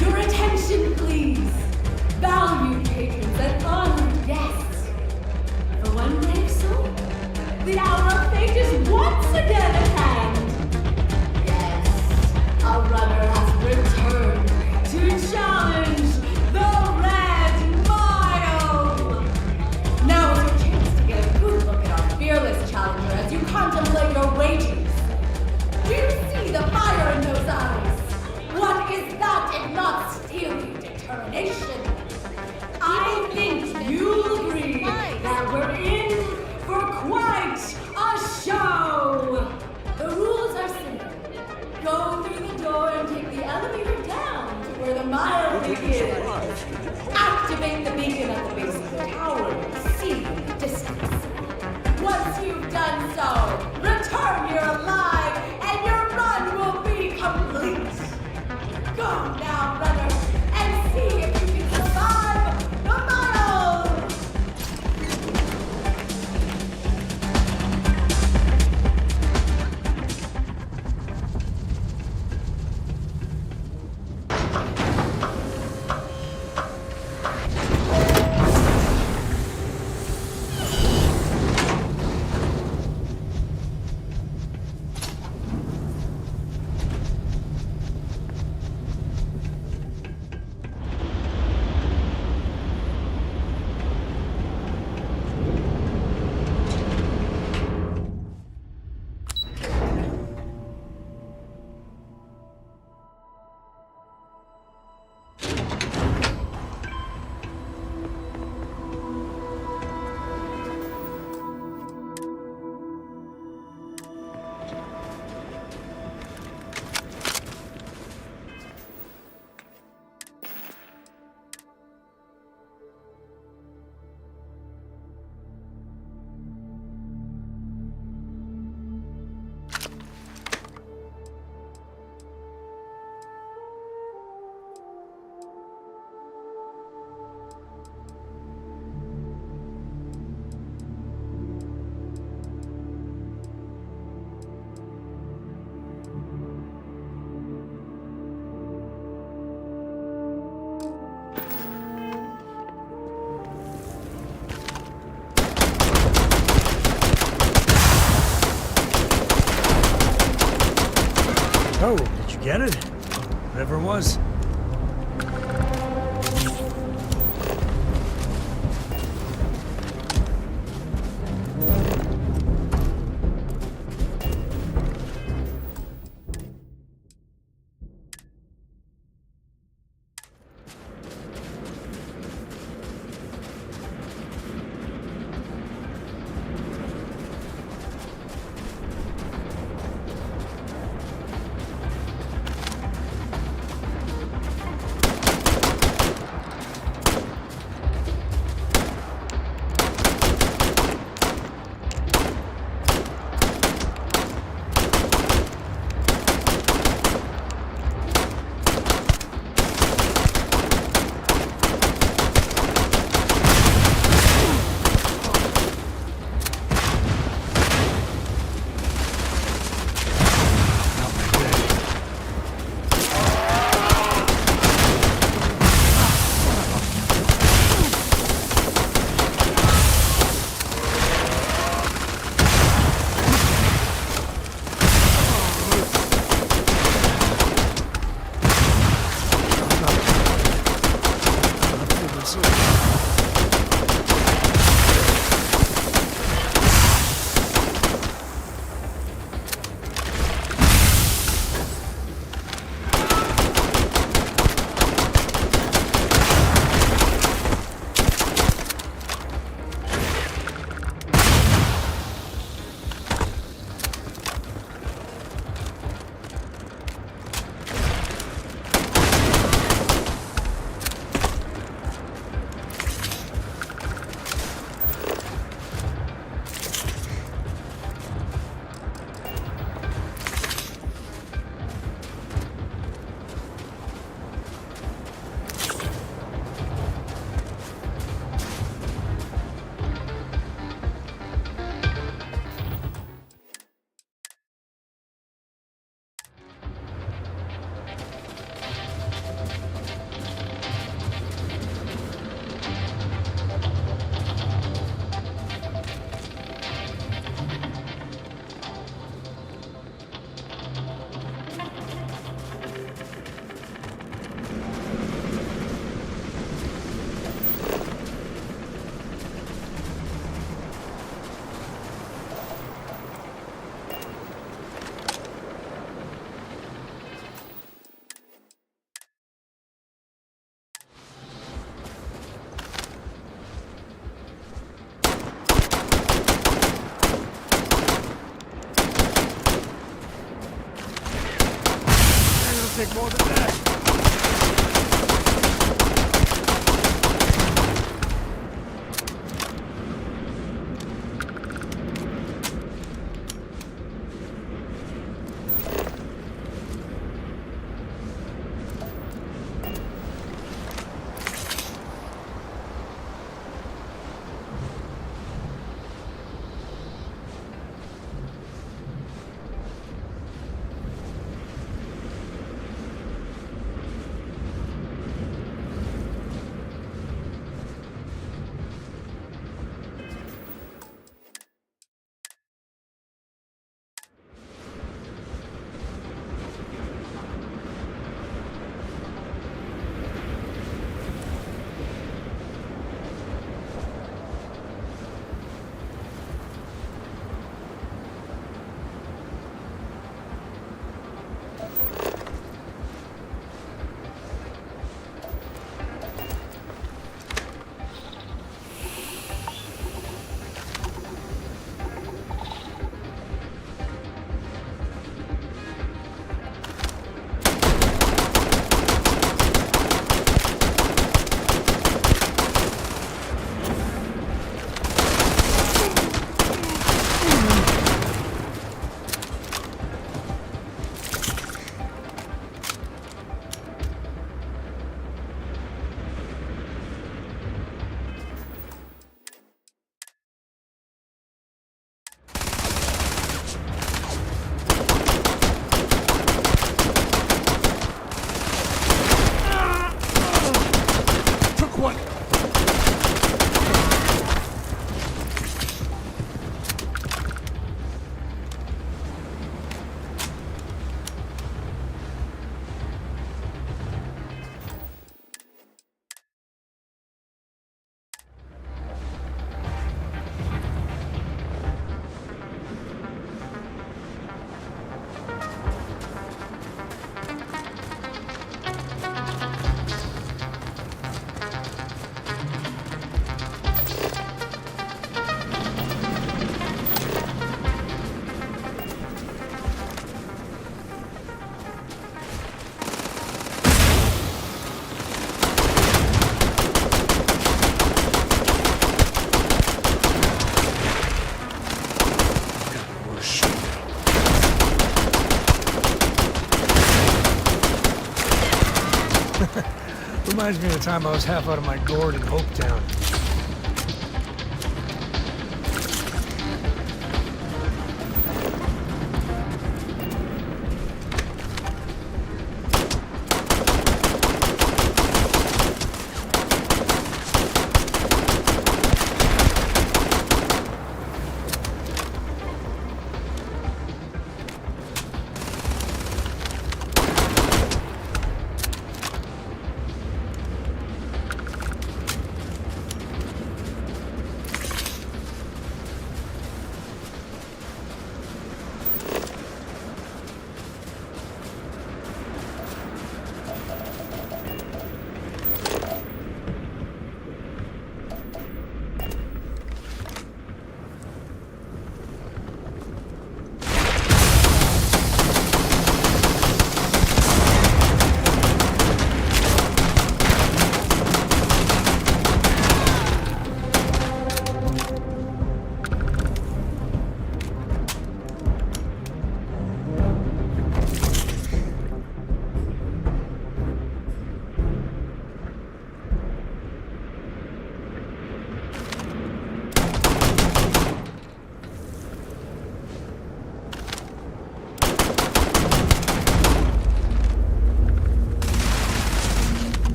S21: Your attention, please. Valued patrons and honored guests. For one day or so, the hour of fate is once again at hand. Yes, a runner has returned to challenge the Red Mile. Now is your chance to get a good look at our fearless challenger as you contemplate your wages. Do you see the fire in those eyes? What is that if not steely determination? I think you'll agree that we're in for quite a show. The rules are simple. Go through the door and take the elevator down to where the mile begins. Activate the beacon at the base of the tower and see in the distance. Once you've done so, return here alive and your run will be complete. Go now, runner, and see if you can survive the mile!
S4: Oh, did you get it? Whatever it was.
S18: one.
S4: Reminds me of the time I was half out of my gourd in Hopetown.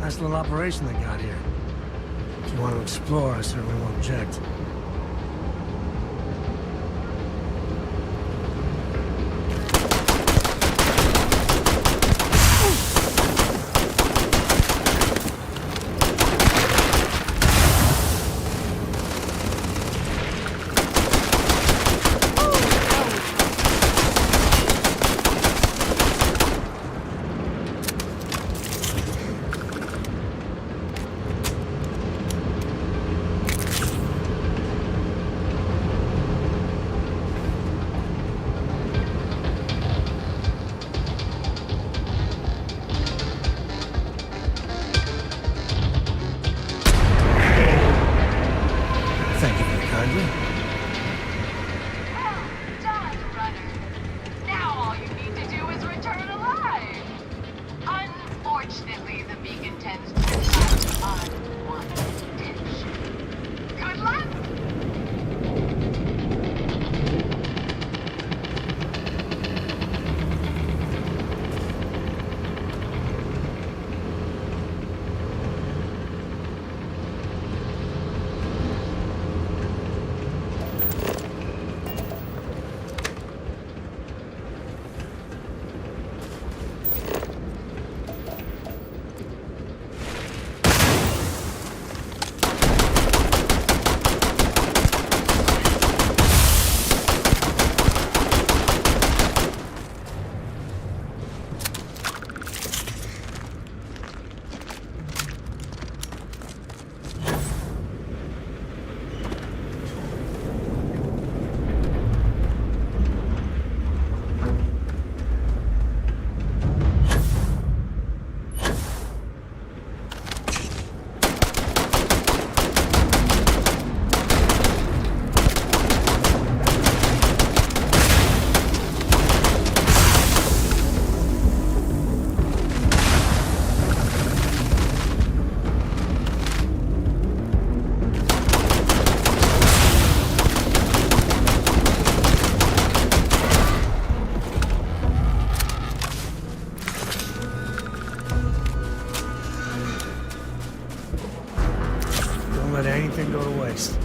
S4: Nice little operation they got here. If you want to explore, I certainly won't object. waste.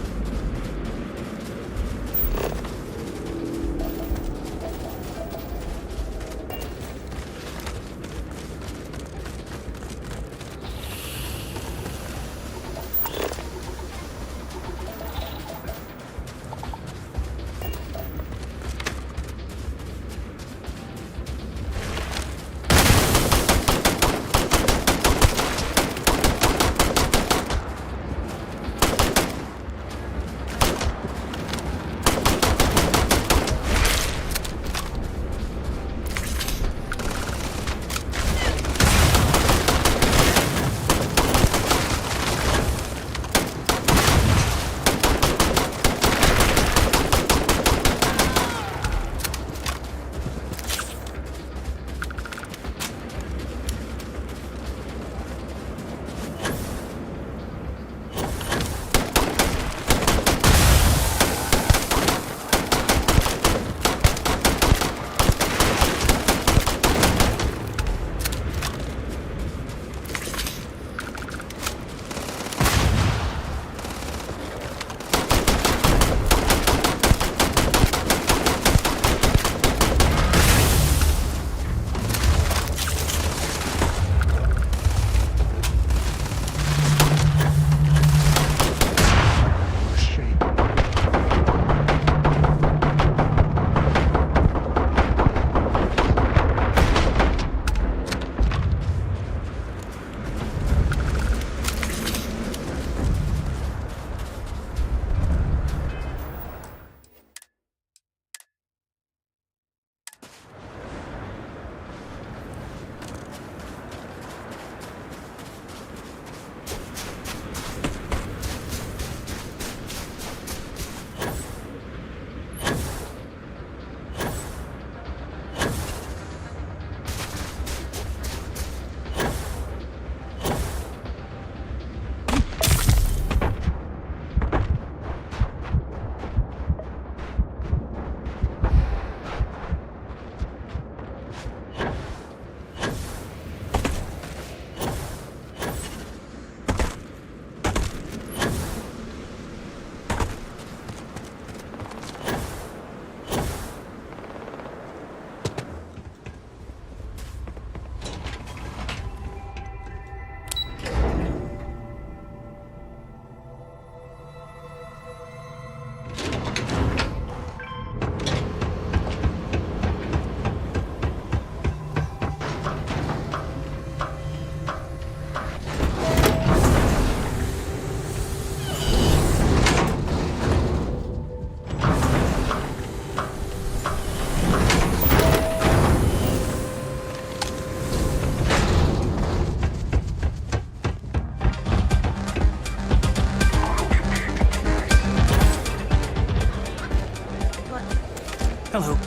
S4: Hello.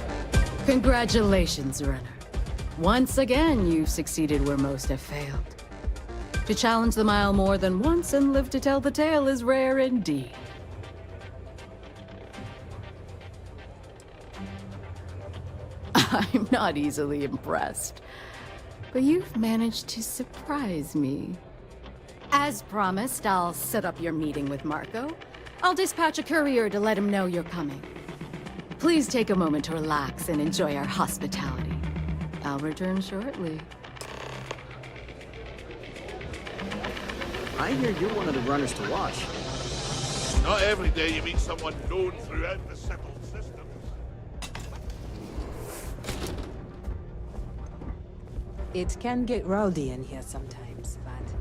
S2: Congratulations, runner. Once again, you've succeeded where most have failed. To challenge the mile more than once and live to tell the tale is rare indeed. I'm not easily impressed, but you've managed to surprise me. As promised, I'll set up your meeting with Marco. I'll dispatch a courier to let him know you're coming. Please take a moment to relax and enjoy our hospitality. I'll return shortly.
S8: I hear you're one of the runners to watch.
S22: Not every day you meet someone known throughout the settled system.
S23: It can get rowdy in here sometimes, but...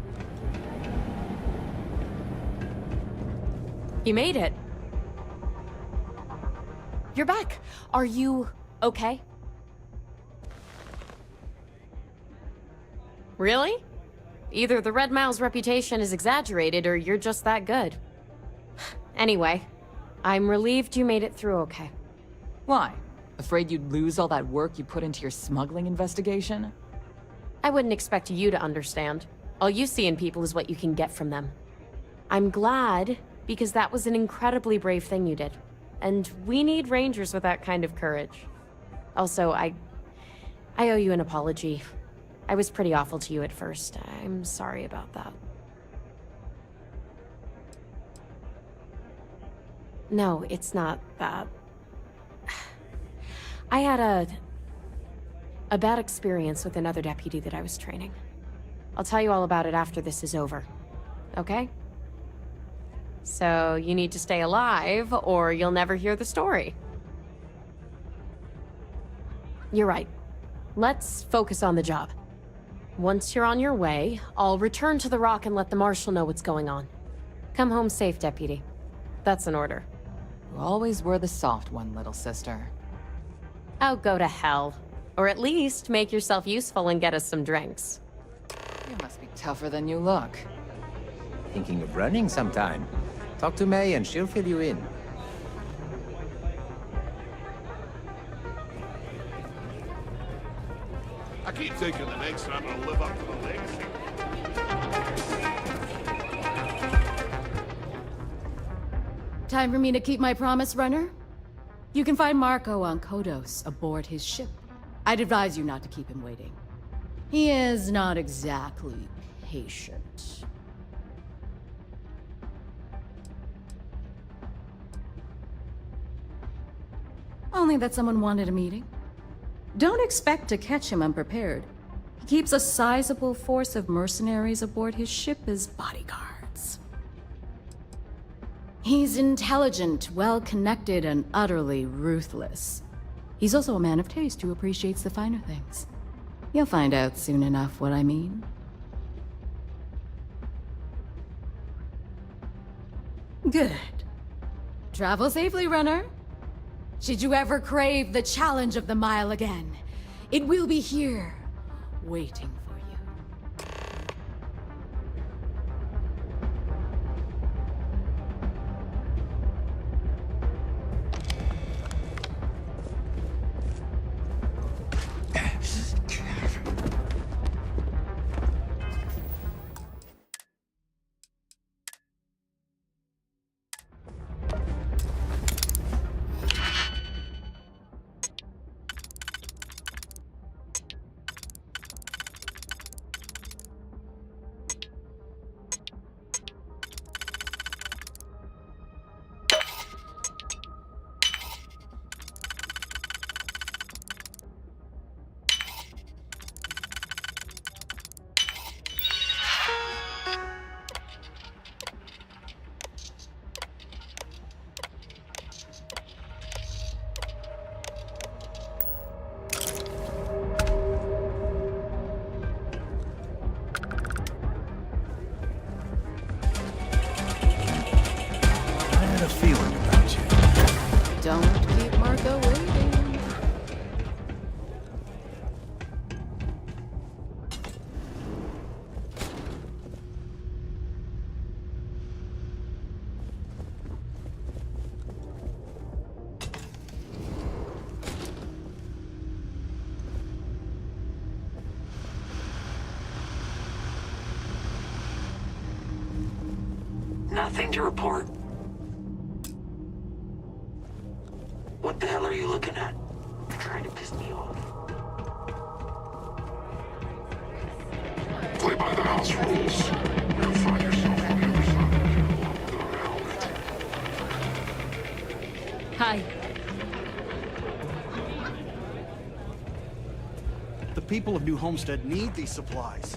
S19: You made it. You're back. Are you okay? Really? Either the Red Mile's reputation is exaggerated or you're just that good. Anyway, I'm relieved you made it through okay.
S13: Why? Afraid you'd lose all that work you put into your smuggling investigation?
S19: I wouldn't expect you to understand. All you see in people is what you can get from them. I'm glad, because that was an incredibly brave thing you did. And we need rangers with that kind of courage. Also, I owe you an apology. I was pretty awful to you at first. I'm sorry about that. No, it's not that. I had a bad experience with another deputy that I was training. I'll tell you all about it after this is over. Okay? So, you need to stay alive, or you'll never hear the story. You're right. Let's focus on the job. Once you're on your way, I'll return to the Rock and let the Marshal know what's going on. Come home safe, Deputy. That's an order.
S13: You always were the soft one, little sister.
S19: Oh, go to hell. Or at least make yourself useful and get us some drinks.
S13: You must be tougher than you look.
S9: Thinking of running sometime? Talk to May and she'll fill you in.
S22: I keep thinking the next time I'll live up to the legacy.
S2: Time for me to keep my promise, Runner? You can find Marco on Kodos aboard his ship. I'd advise you not to keep him waiting. He is not exactly patient. Only that someone wanted a meeting. Don't expect to catch him unprepared. He keeps a sizable force of mercenaries aboard his ship as bodyguards. He's intelligent, well-connected, and utterly ruthless. He's also a man of taste who appreciates the finer things. You'll find out soon enough what I mean. Good. Travel safely, Runner. Should you ever crave the challenge of the mile again, it will be here, waiting for you.
S18: Feeling about you.
S2: Don't keep Marco waiting.
S17: Nothing to report. What the hell are you looking at? You're trying to piss me off. Play by the house rules. You'll find yourself on the other side of the wall without a helmet.
S19: Hi.
S6: The people of New Homestead need these supplies.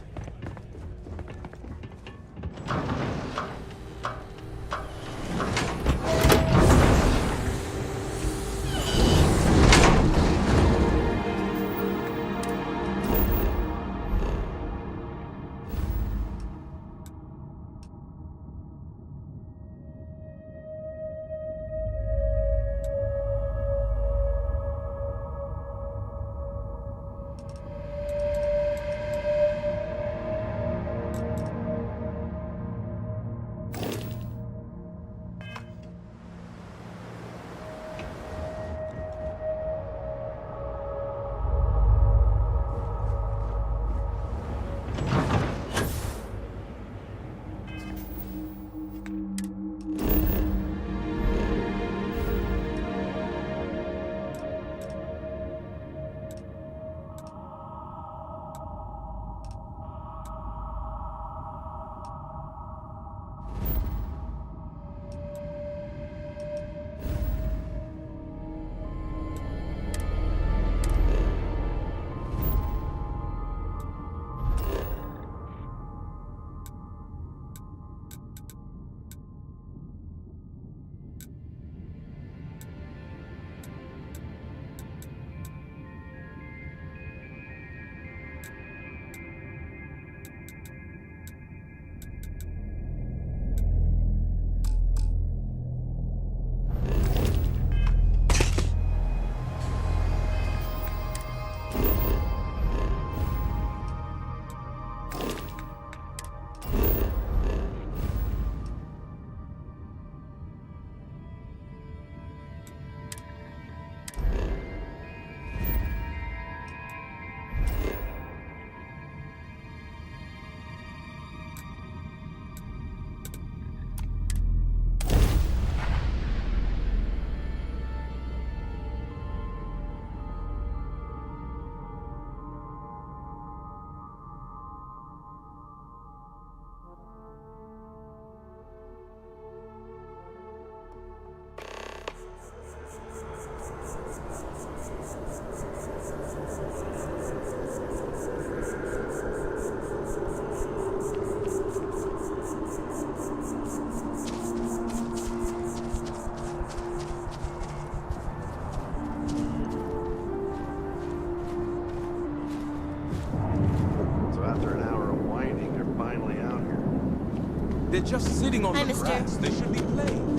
S18: They're just sitting on
S1: Hi,
S18: the
S1: mister.
S18: grass. They should be playing.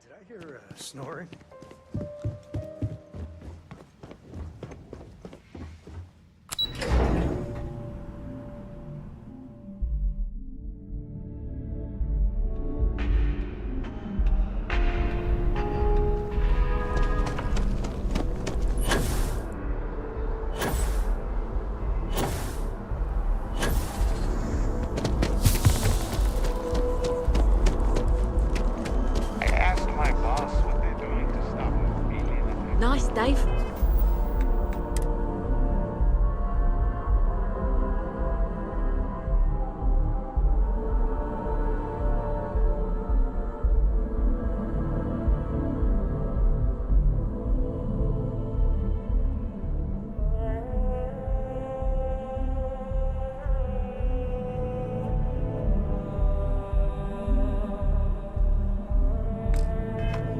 S4: Did I hear snoring?
S16: I asked my boss what they're doing to stop me.
S19: Nice, Dave.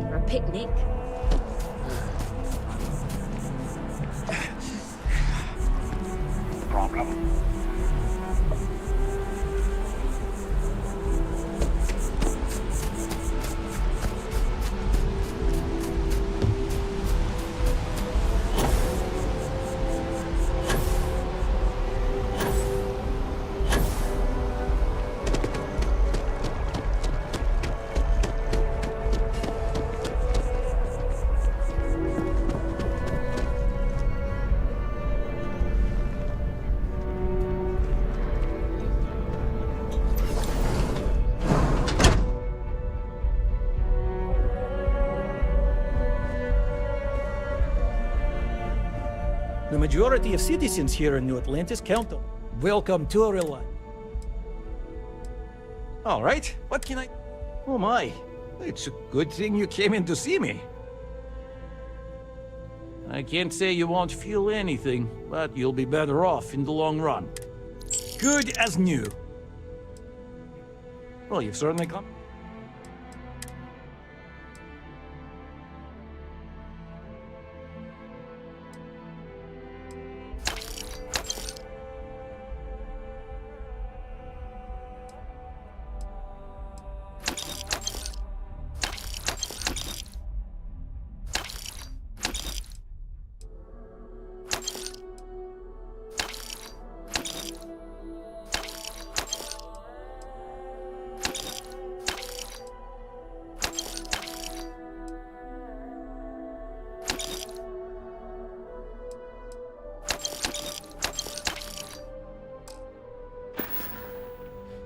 S19: For a picnic.
S16: Problem?
S9: The majority of citizens here in New Atlantis count on. Welcome to our life.
S18: All right, what can I...
S7: Oh my, it's a good thing you came in to see me. I can't say you won't feel anything, but you'll be better off in the long run.
S9: Good as new. Well, you've certainly come.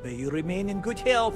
S7: May you remain in good health.